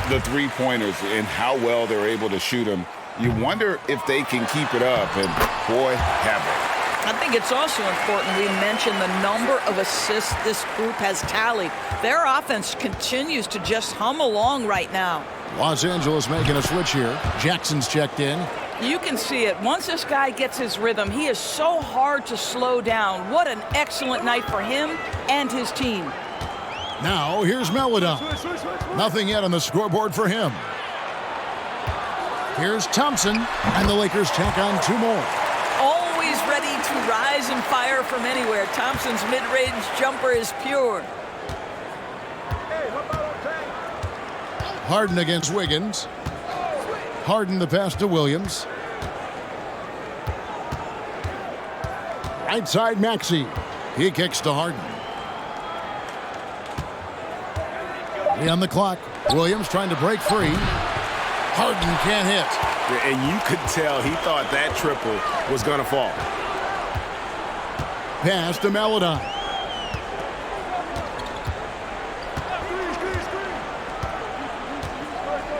The three-pointers and how well they're able to shoot them. You wonder if they can keep it up, and boy, have they. I think it's also important we mention the number of assists this group has tallied. Their offense continues to just hum along right now. Los Angeles making a switch here. Jackson's checked in. You can see it. Once this guy gets his rhythm, he is so hard to slow down. What an excellent night for him and his team. Now, here's Melodon. Nothing yet on the scoreboard for him. Here's Thompson, and the Lakers tack on 2 more. Always ready to rise and fire from anywhere. Thompson's mid-range jumper is pure. Harden against Wiggins. Harden the pass to Williams. Right side Maxey. He kicks to Harden. 3 on the clock. Williams trying to break free. Harden can't hit. And you could tell he thought that triple was going to fall. Pass to Melodon.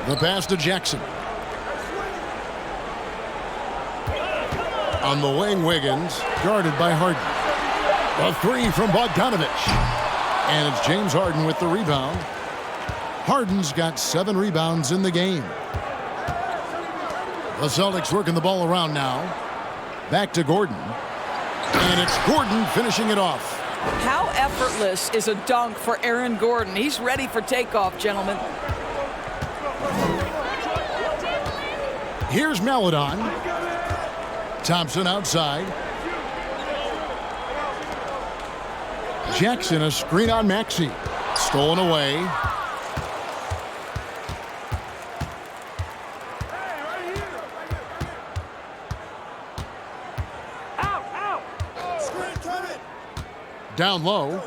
The pass to Jackson. On the wing, Wiggins, guarded by Harden. A 3 from Bogdanovich. And it's James Harden with the rebound. Harden's got 7 rebounds in the game. The Celtics working the ball around now. Back to Gordon. And it's Gordon finishing it off. How effortless is a dunk for Aaron Gordon? He's ready for takeoff, gentlemen. Here's Melodon. Thompson outside. Jackson, a screen on Maxey. Stolen away. Down low.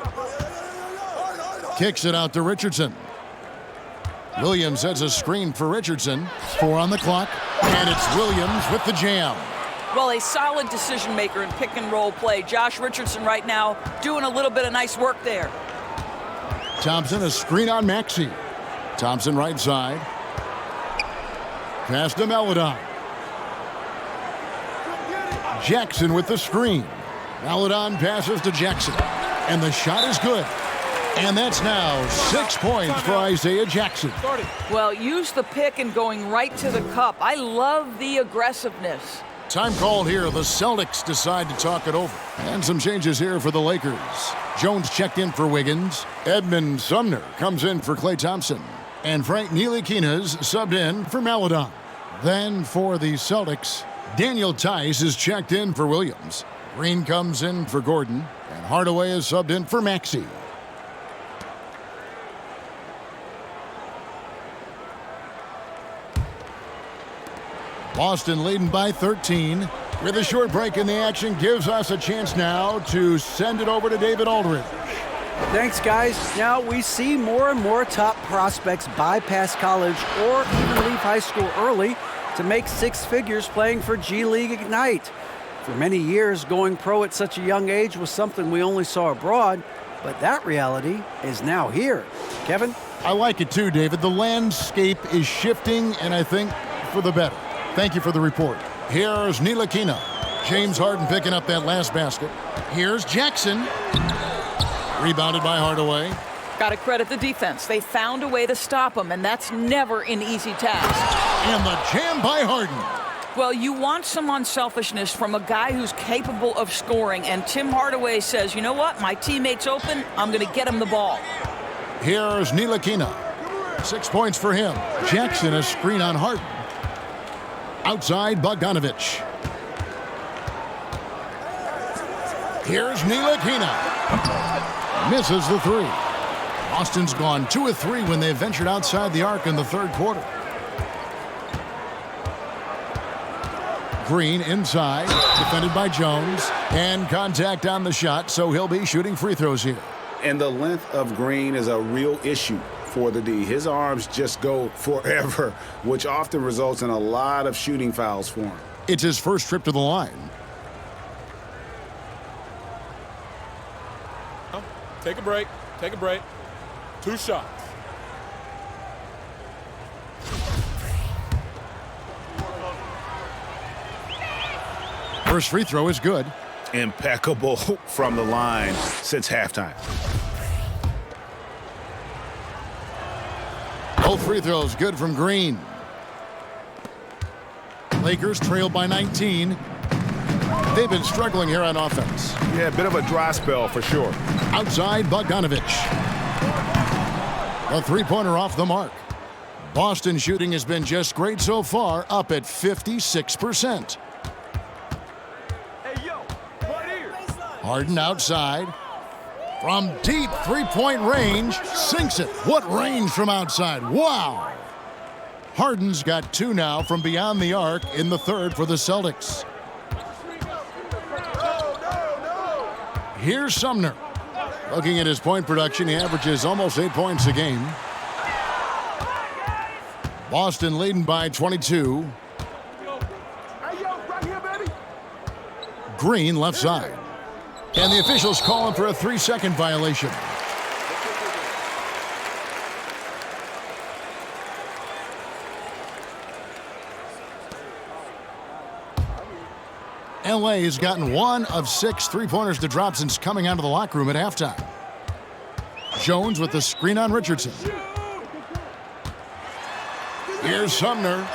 Kicks it out to Richardson. Williams sets a screen for Richardson. 4 on the clock. And it's Williams with the jam. Well, a solid decision maker in pick and roll play. Josh Richardson right now doing a little bit of nice work there. Thompson, a screen on Maxey. Thompson right side. Pass to Melodon. Jackson with the screen. Melodon passes to Jackson. And the shot is good. And that's now 6 points for Isaiah Jackson. Well, use the pick and going right to the cup. I love the aggressiveness. Time called here. The Celtics decide to talk it over. And some changes here for the Lakers. Jones checked in for Wiggins. Edmund Sumner comes in for Klay Thompson. And Frank Ntilikina's subbed in for Melodon. Then for the Celtics, Daniel Tice is checked in for Williams. Green comes in for Gordon. And Hardaway is subbed in for Maxey. Boston leading by 13. With a short break in the action, gives us a chance now to send it over to David Aldridge. Thanks, guys. Now we see more and more top prospects bypass college or even leave high school early to make 6 figures playing for G League Ignite. For many years, going pro at such a young age was something we only saw abroad, but that reality is now here. Kevin? I like it too, David. The landscape is shifting, and I think for the better. Thank you for the report. Here's Ntilikina. James Harden picking up that last basket. Here's Jackson. Rebounded by Hardaway. Got to credit the defense. They found a way to stop him, and that's never an easy task. And the jam by Harden. Well, you want some unselfishness from a guy who's capable of scoring, and Tim Hardaway says, you know what, my teammate's open, I'm going to get him the ball. Here's Ntilikina. 6 points for him. Jackson, a screen on Harden. Outside, Bogdanovich. Here's Ntilikina. Misses the 3. Boston's gone 2 of 3 when they ventured outside the arc in the third quarter. Green inside, defended by Jones, and contact on the shot, so he'll be shooting free throws here. And the length of Green is a real issue for the D. His arms just go forever, which often results in a lot of shooting fouls for him. It's his first trip to the line. Take a break. Take a break. 2 shots. First free throw is good. Impeccable from the line since halftime. Both free throws good from Green. Lakers trailed by 19. They've been struggling here on offense. Yeah, a bit of a dry spell for sure. Outside, Bogdanovich. A three-pointer off the mark. Boston shooting has been just great so far, up at 56%. Harden outside. From deep three-point range, sinks it. What range from outside? Wow! Harden's got 2 now from beyond the arc in the third for the Celtics. Here's Sumner. Looking at his point production, he averages almost 8 points a game. Boston leading by 22. Green left side. And the officials calling for a 3-second violation. LA has gotten 1 of 6 three-pointers to drop since coming out of the locker room at halftime. Jones with the screen on Richardson. Here's Sumner.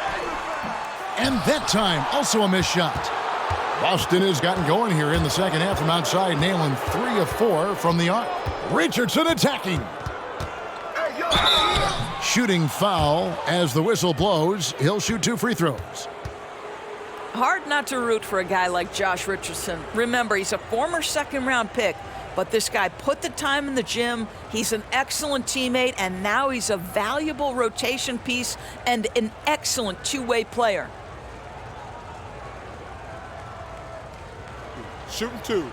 And that time, also a missed shot. Boston has gotten going here in the second half from outside, nailing 3 of 4 from the arc. Richardson attacking. Shooting foul as the whistle blows. He'll shoot 2 free throws. Hard not to root for a guy like Josh Richardson. Remember, he's a former second-round pick, but this guy put the time in the gym. He's an excellent teammate, and now he's a valuable rotation piece and an excellent two-way player. Shooting 2.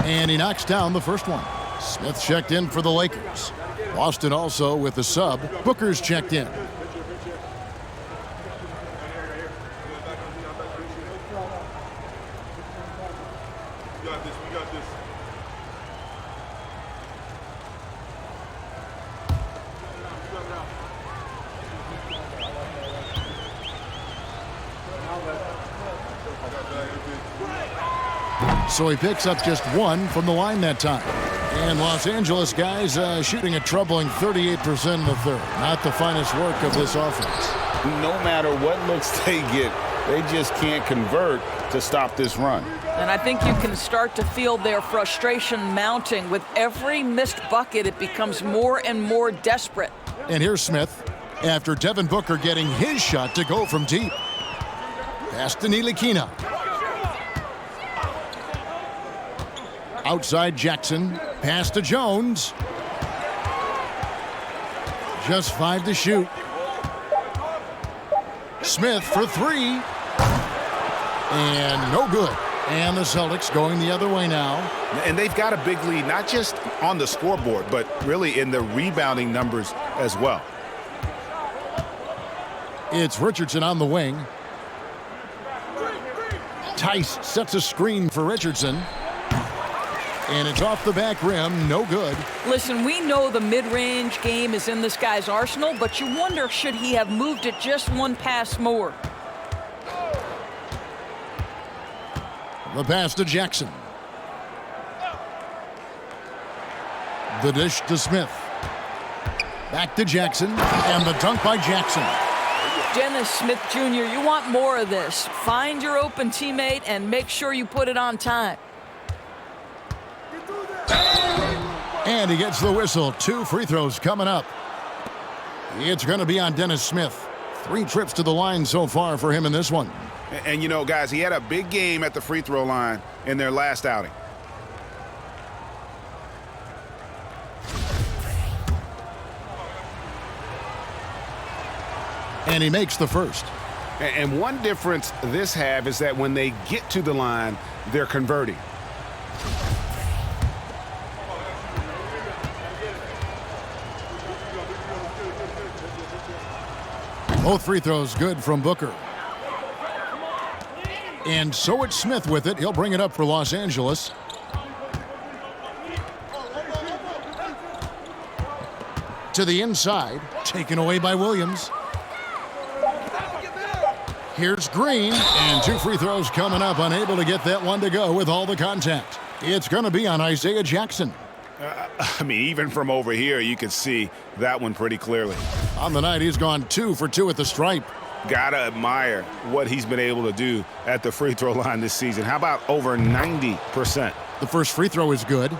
And he knocks down the first one. Smith checked in for the Lakers. Boston also with the sub. Booker's checked in. So he picks up just 1 from the line that time. And Los Angeles guys shooting a troubling 38% in the third. Not the finest work of this offense. No matter what looks they get, they just can't convert to stop this run. And I think you can start to feel their frustration mounting. With every missed bucket, it becomes more and more desperate. And here's Smith after Devin Booker getting his shot to go from deep. Pass to Ntilikina. Outside Jackson. Pass to Jones. Just 5 to shoot. Smith for 3. And no good. And the Celtics going the other way now. And they've got a big lead, not just on the scoreboard, but really in the rebounding numbers as well. It's Richardson on the wing. Tice sets a screen for Richardson. And it's off the back rim, no good. Listen, we know the mid-range game is in this guy's arsenal, but you wonder, should he have moved it just 1 pass more? The pass to Jackson. The dish to Smith. Back to Jackson, and the dunk by Jackson. Dennis Smith Jr., you want more of this. Find your open teammate and make sure you put it on time. And he gets the whistle. 2 free throws coming up. It's going to be on Dennis Smith. 3 trips to the line so far for him in this one. And you know, guys, he had a big game at the free throw line in their last outing. And he makes the first. And one difference this have is that when they get to the line, they're converting. Both free throws good from Booker. And so it's Smith with it. He'll bring it up for Los Angeles. To the inside, taken away by Williams. Here's Green, and 2 free throws coming up, unable to get that one to go with all the contact. It's going to be on Isaiah Jackson. I mean, even from over here, you could see that one pretty clearly. On the night, he's gone 2 for 2 at the stripe. Gotta admire what he's been able to do at the free throw line this season. How about over 90%? The first free throw is good.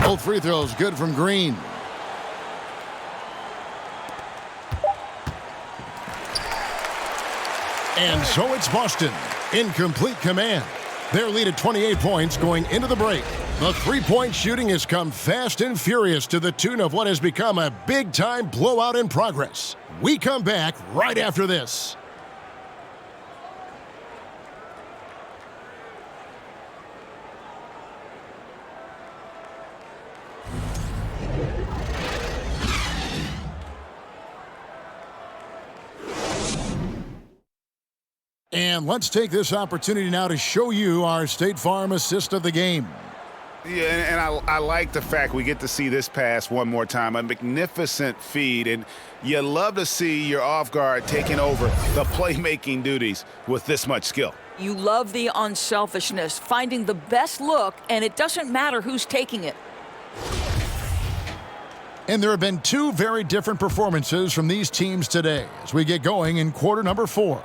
Both free throws good from Green. And so it's Boston in complete command. Their lead at 28 points going into the break. The three-point shooting has come fast and furious to the tune of what has become a big-time blowout in progress. We come back right after this. And let's take this opportunity now to show you our State Farm assist of the game. Yeah, and I like the fact we get to see this pass one more time. A magnificent feed, and you love to see your off guard taking over the playmaking duties with this much skill. You love the unselfishness, finding the best look, and it doesn't matter who's taking it. And there have been 2 very different performances from these teams today as we get going in quarter number 4.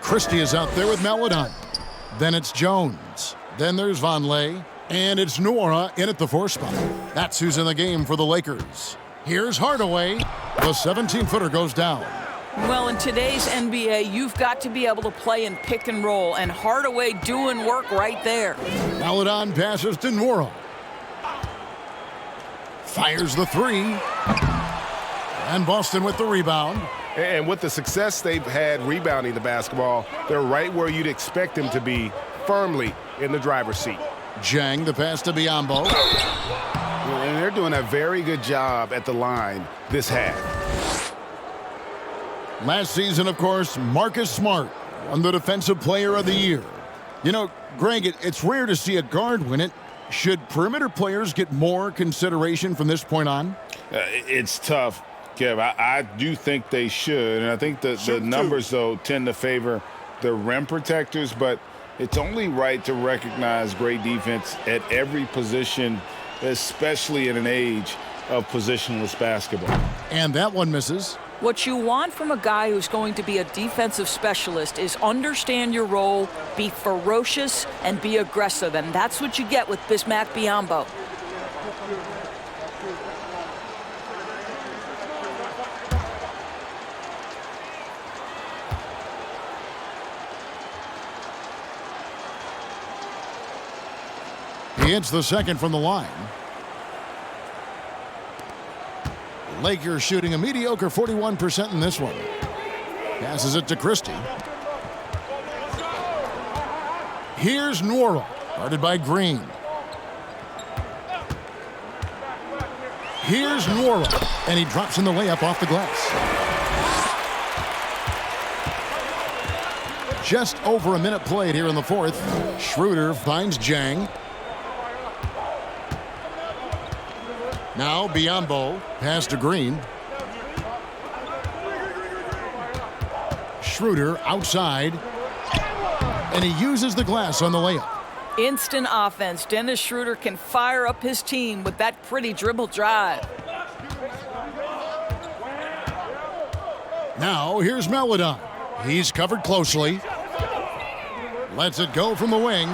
Christie is out there with Maladon. Then it's Jones. Then there's Vonleh. And it's Nwora in at the 4 spot. That's who's in the game for the Lakers. Here's Hardaway. The 17-footer goes down. Well, in today's NBA, you've got to be able to play in pick and roll, and Hardaway doing work right there. Maladon passes to Nwora. Fires the 3. And Boston with the rebound. And with the success they've had rebounding the basketball, they're right where you'd expect them to be, firmly in the driver's seat. Jang, the pass to Biyombo. And they're doing a very good job at the line this half. Last season, of course, Marcus Smart won the Defensive Player of the Year. You know, Greg, it's rare to see a guard win it. Should perimeter players get more consideration from this point on? It's tough, Kev. I do think they should. And I think the numbers, though, tend to favor the rim protectors. But it's only right to recognize great defense at every position, especially in an age of positionless basketball. And that one misses. What you want from a guy who's going to be a defensive specialist is understand your role, be ferocious, and be aggressive. And that's what you get with Bismack Biyombo. He hits the second from the line. Lakers shooting a mediocre 41% in this one. Passes it to Christie. Here's Nwora, guarded by Green. Here's Nwora, and he drops in the layup off the glass. Just over a minute played here in the fourth. Schroeder finds Jang. Now Biyombo, pass to Green. Schroeder outside, and he uses the glass on the layup. Instant offense. Dennis Schroeder can fire up his team with that pretty dribble drive. Now here's Maladon. He's covered closely. Lets it go from the wing.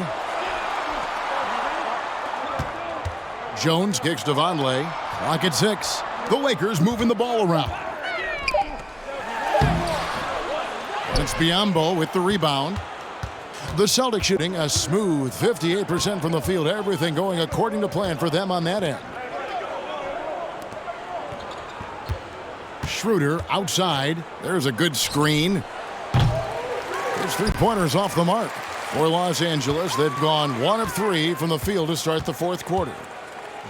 Jones kicks to Vonleh. Clock at 6. The Lakers moving the ball around. It's Biyombo with the rebound. The Celtics shooting a smooth 58% from the field. Everything going according to plan for them on that end. Schroeder outside. There's a good screen. There's 3-pointers off the mark. For Los Angeles, they've gone 1 of 3 from the field to start the fourth quarter.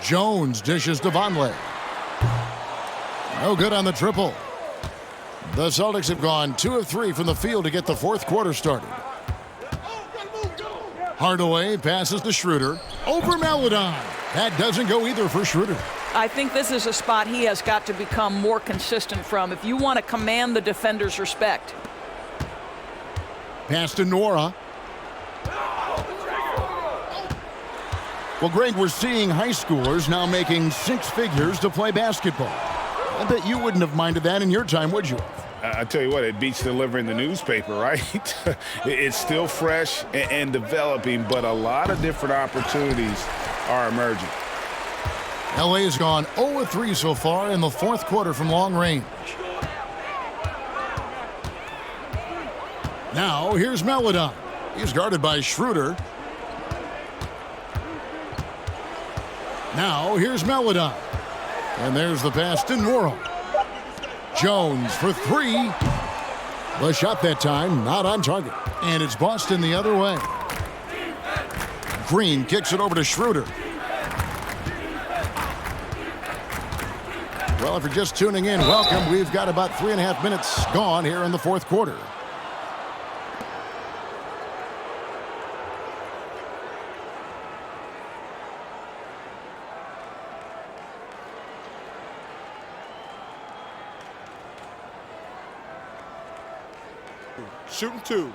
Jones dishes to Vonleh. No good on the triple. The Celtics have gone 2 of 3 from the field to get the fourth quarter started. Hardaway passes to Schroeder. Over Maledon. That doesn't go either for Schroeder. I think this is a spot he has got to become more consistent from if you want to command the defender's respect. Pass to Nora. Well, Greg, we're seeing high schoolers now making 6 figures to play basketball. I bet you wouldn't have minded that in your time, would you? I tell you what, it beats delivering the newspaper, right? It's still fresh and developing, but a lot of different opportunities are emerging. LA has gone 0 of 3 so far in the fourth quarter from long range. Now, here's Maledon. He's guarded by Schroeder. Now, here's Maledon. And there's the pass to Nora. Jones for 3. The shot that time, not on target. And it's Boston the other way. Green kicks it over to Schroeder. Well, if you're just tuning in, welcome. We've got about 3.5 minutes gone here in the fourth quarter. Shooting 2.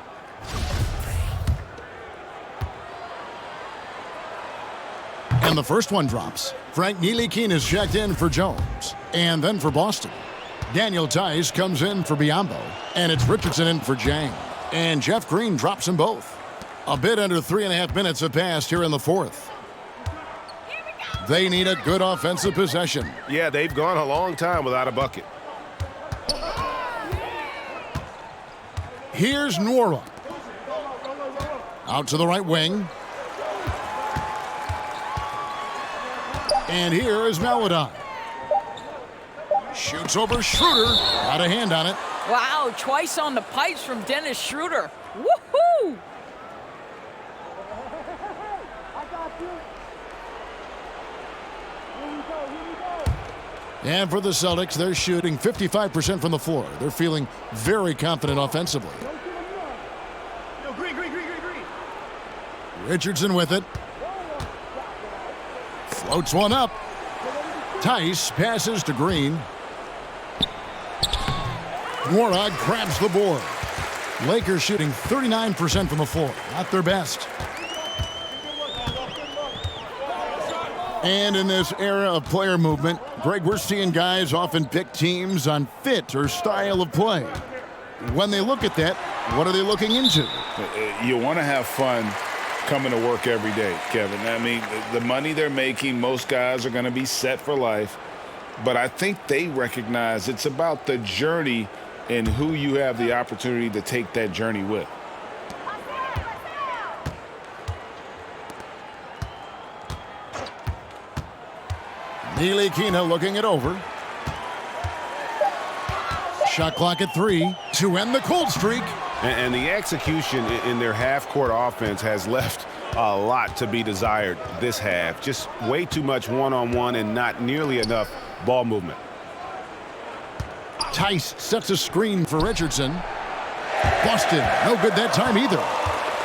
And the first one drops. Frank Ntilikina is checked in for Jones. And then for Boston. Daniel Tice comes in for Biyombo. And it's Richardson in for Jang. And Jeff Green drops them both. A bit under 3.5 minutes have passed here in the fourth. They need a good offensive possession. Yeah, they've gone a long time without a bucket. Here's Nora. Out to the right wing. And here is Maledon. Shoots over Schroeder. Got a hand on it. Wow, twice on the pipes from Dennis Schroeder. Woohoo! And for the Celtics, they're shooting 55% from the floor. They're feeling very confident offensively. Richardson with it. Floats one up. Tice passes to Green. Warog grabs the board. Lakers shooting 39% from the floor. Not their best. And in this era of player movement, Greg, we're seeing guys often pick teams on fit or style of play. When they look at that, what are they looking into? You want to have fun coming to work every day, Kevin. I mean, the money they're making, most guys are going to be set for life. But I think they recognize it's about the journey and who you have the opportunity to take that journey with. Ntilikina looking it over. Shot clock at 3 to end the cold streak. And the execution in their half-court offense has left a lot to be desired this half. Just way too much one-on-one and not nearly enough ball movement. Tice sets a screen for Richardson. Boston, no good that time either.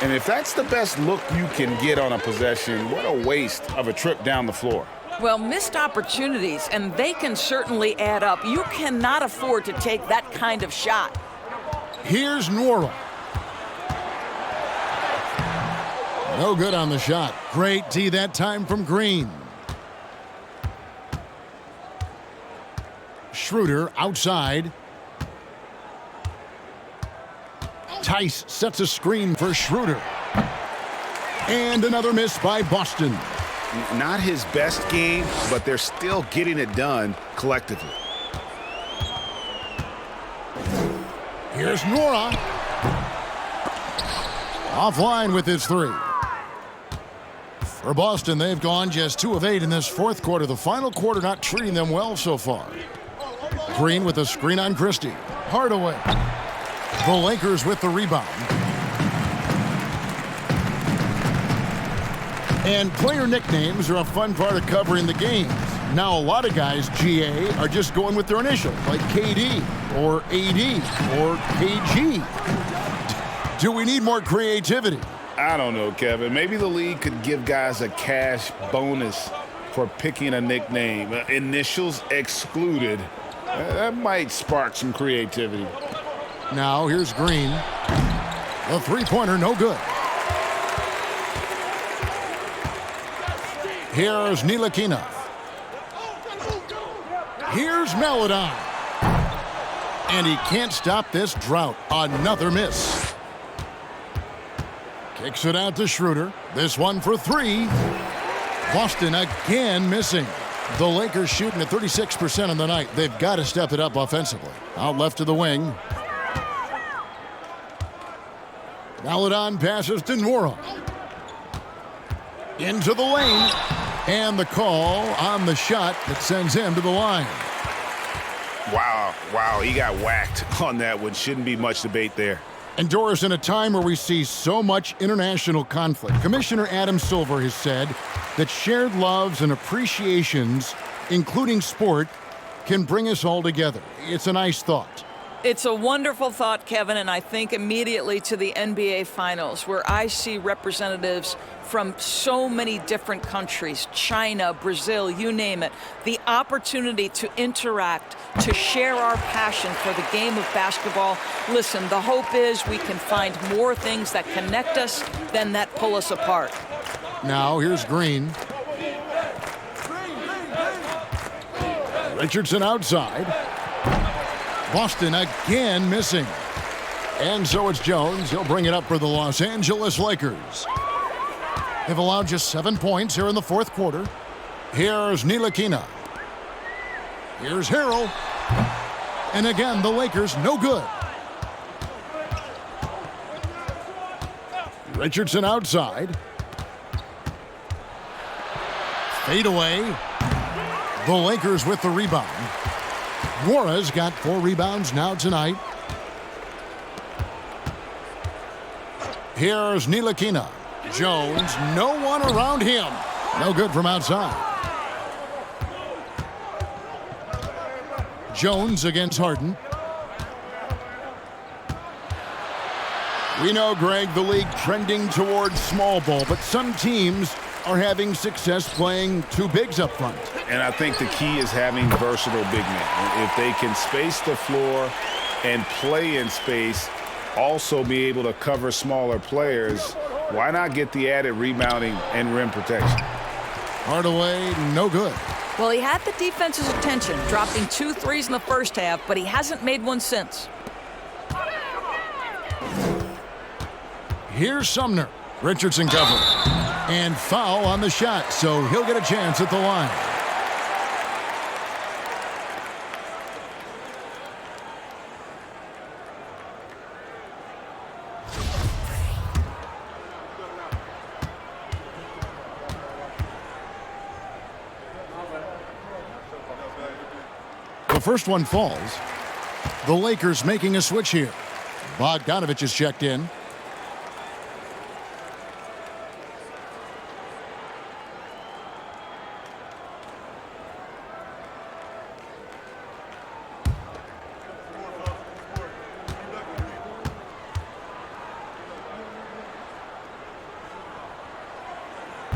And if that's the best look you can get on a possession, what a waste of a trip down the floor. Well, missed opportunities, and they can certainly add up. You cannot afford to take that kind of shot. Here's Nora. No good on the shot. Great D that time from Green. Schroeder outside. Tice sets a screen for Schroeder. And another miss by Boston. Not his best game, but they're still getting it done collectively. Here's Nora. Offline with his three. For Boston, they've gone just 2 of 8 in this fourth quarter. The final quarter not treating them well so far. Green with a screen on Christie. Hardaway. The Lakers with the rebound. And player nicknames are a fun part of covering the games. Now, a lot of guys, GA, are just going with their initials, like KD or AD or KG. Do we need more creativity? I don't know, Kevin. Maybe the league could give guys a cash bonus for picking a nickname. Initials excluded. That might spark some creativity. Now, here's Green. The three-pointer, no good. Here's Ntilikina. Here's Maledon. And he can't stop this drought. Another miss. Kicks it out to Schroeder. This one for 3. Boston again missing. The Lakers shooting at 36% on the night. They've got to step it up offensively. Out left to the wing. Maledon passes to Nora. Into the lane. And the call on the shot that sends him to the line. Wow, he got whacked on that one. Shouldn't be much debate there. And Doris, in a time where we see so much international conflict, Commissioner Adam Silver has said that shared loves and appreciations, including sport, can bring us all together. It's a nice thought. It's a wonderful thought, Kevin, and I think immediately to the NBA Finals, where I see representatives from so many different countries, China, Brazil, you name it, the opportunity to interact, to share our passion for the game of basketball. Listen, the hope is we can find more things that connect us than that pull us apart. Now, here's Green. Richardson outside. Boston again missing. And so it's Jones. He'll bring it up for the Los Angeles Lakers. They've allowed just 7 points here in the fourth quarter. Here's Ntilikina. Here's Harrell. And again, the Lakers no good. Richardson outside. Fade away. The Lakers with the rebound. Nora's got 4 rebounds now tonight. Here's Ntilikina. Jones, no one around him. No good from outside. Jones against Harden. We know, Greg, the league trending towards small ball, but some teams are having success playing 2 bigs up front. And I think the key is having versatile big men. If they can space the floor and play in space, also be able to cover smaller players, why not get the added rebounding and rim protection? Hardaway, no good. Well, he had the defense's attention, dropping 2 threes in the first half, but he hasn't made one since. Here's Sumner. Richardson covered. And foul on the shot, so he'll get a chance at the line. The first one falls. The Lakers making a switch here. Bogdanovich is checked in.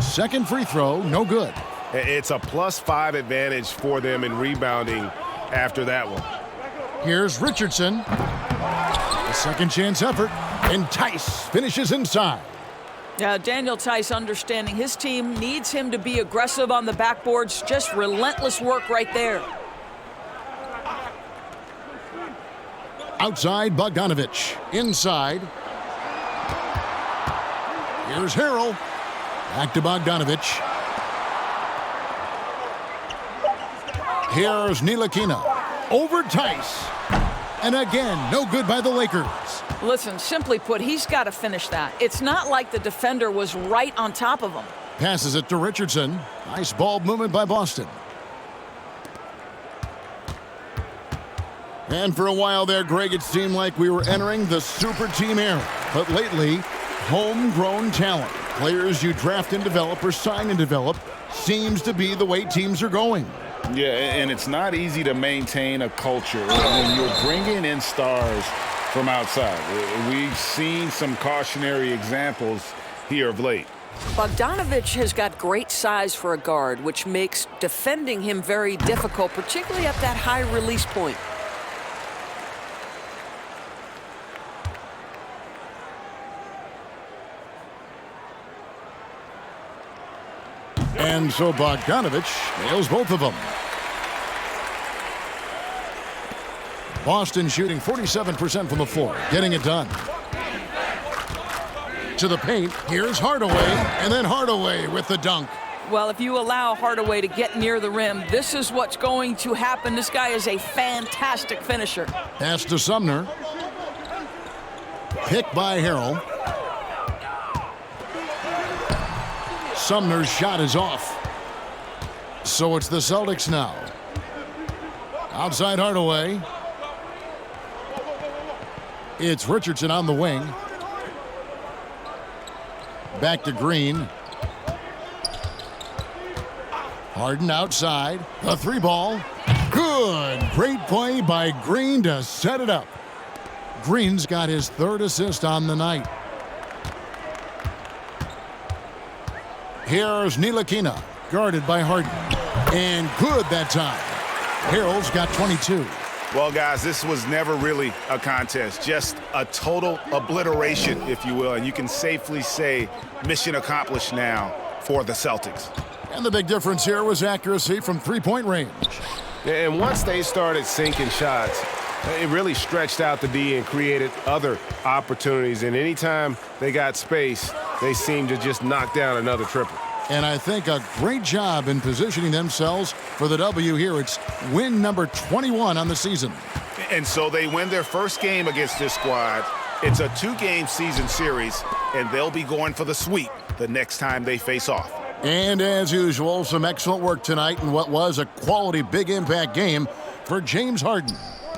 Second free throw, no good. It's a +5 advantage for them in rebounding after that one. Here's Richardson. A second chance effort. And Tice finishes inside. Daniel Tice understanding his team needs him to be aggressive on the backboards. Just relentless work right there. Outside, Bogdanovich. Inside, Here's Harrell. Back to Bogdanovich. Here's Ntilikina. Over Tice. And again, no good by the Lakers. Listen, simply put, he's got to finish that. It's not like the defender was right on top of him. Passes it to Richardson. Nice ball movement by Boston. And for a while there, Greg, it seemed like we were entering the super team era. But lately, homegrown talent, players you draft and develop or sign and develop, seems to be the way teams are going. Yeah, and it's not easy to maintain a culture when you're bringing in stars from outside. We've seen some cautionary examples here of late. Bogdanovich has got great size for a guard, which makes defending him very difficult, particularly at that high release point. And so Bogdanovich nails both of them. Boston shooting 47% from the floor, getting it done. To the paint, here's Hardaway, and then Hardaway with the dunk. Well, if you allow Hardaway to get near the rim, this is what's going to happen. This guy is a fantastic finisher. Pass to Sumner. Pick by Harrell. Sumner's shot is off. So it's the Celtics now. Outside Hardaway. It's Richardson on the wing. Back to Green. Harden outside. The three ball. Good. Great play by Green to set it up. Green's got his third assist on the night. Here's Ntilikina, guarded by Harden. And good that time. Harrell's got 22. Well, guys, this was never really a contest, just a total obliteration, if you will. And you can safely say mission accomplished now for the Celtics. And the big difference here was accuracy from three-point range. And once they started sinking shots, it really stretched out the D and created other opportunities. And anytime they got space, they seemed to just knock down another triple. And I think a great job in positioning themselves for the W here. It's win number 21 on the season. And so they win their first game against this squad. It's a 2-game season series, and they'll be going for the sweep the next time they face off. And as usual, some excellent work tonight in what was a quality big impact game for James Harden.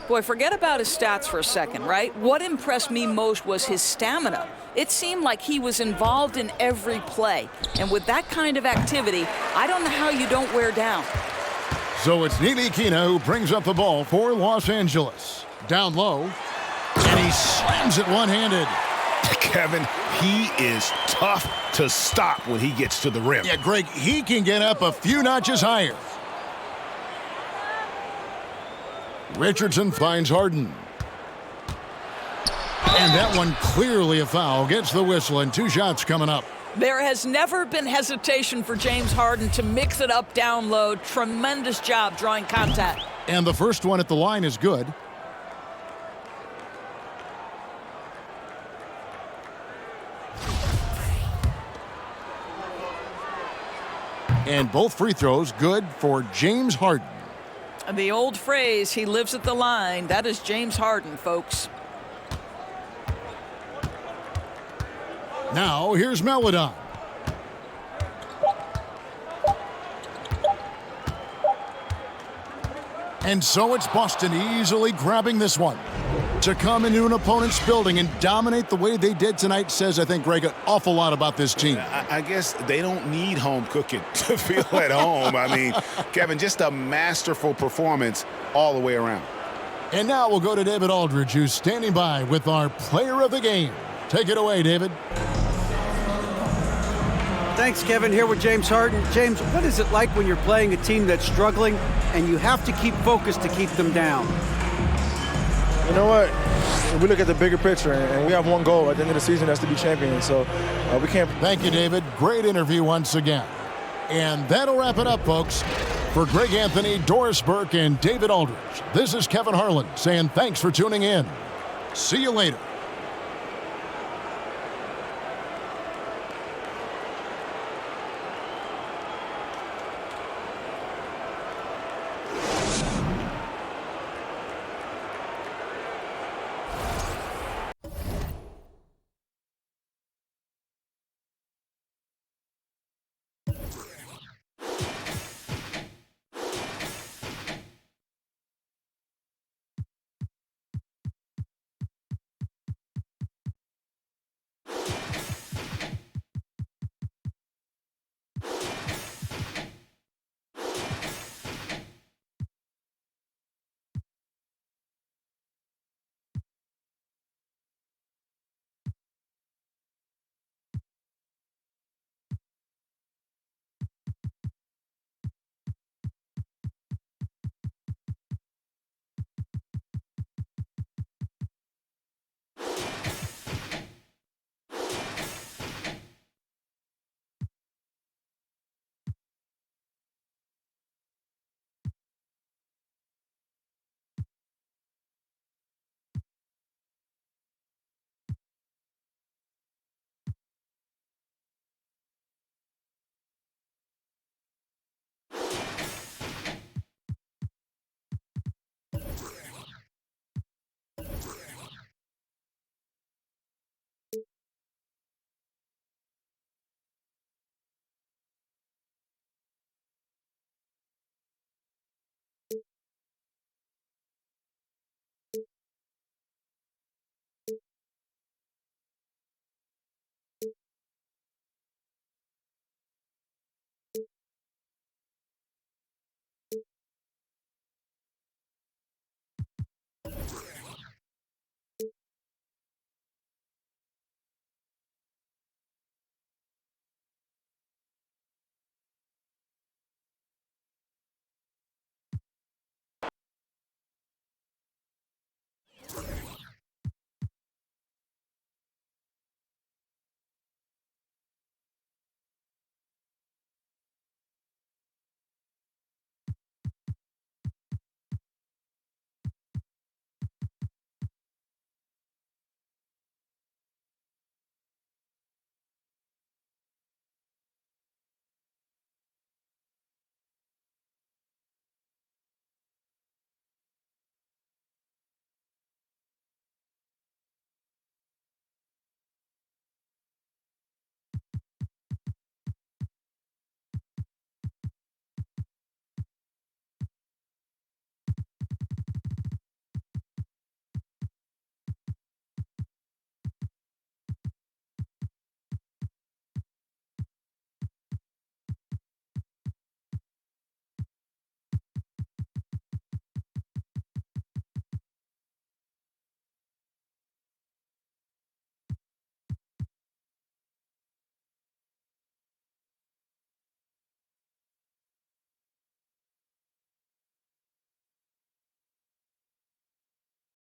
Boy, forget about his stats for a second, right? What impressed me most was his stamina. It seemed like he was involved in every play. And with that kind of activity, I don't know how you don't wear down. So it's Ntilikina who brings up the ball for Los Angeles. Down low, and he slams it one-handed. Kevin, he is tough to stop when he gets to the rim. Yeah, Greg, he can get up a few notches higher. Richardson finds Harden. And that one clearly a foul. Gets the whistle, and 2 shots coming up. There has never been hesitation for James Harden to mix it up down low. Tremendous job drawing contact. And the first one at the line is good. And both free throws good for James Harden. The old phrase, he lives at the line, that is James Harden, folks. Now, here's Melodon. And so it's Boston easily grabbing this one. To come into an opponent's building and dominate the way they did tonight says, I think, Greg, an awful lot about this team. I guess they don't need home cooking to feel at home. I mean, Kevin, just a masterful performance all the way around. And now we'll go to David Aldridge, who's standing by with our player of the game. Take it away, David. Thanks, Kevin. Here with James Harden. James, what is it like when you're playing a team that's struggling and you have to keep focused to keep them down? You know what? We look at the bigger picture, and we have one goal at the end of the season, that's to be champions. So we can't. Thank you, David. Great interview once again. And that'll wrap it up, folks. For Greg Anthony, Doris Burke, and David Aldridge, this is Kevin Harlan saying thanks for tuning in. See you later.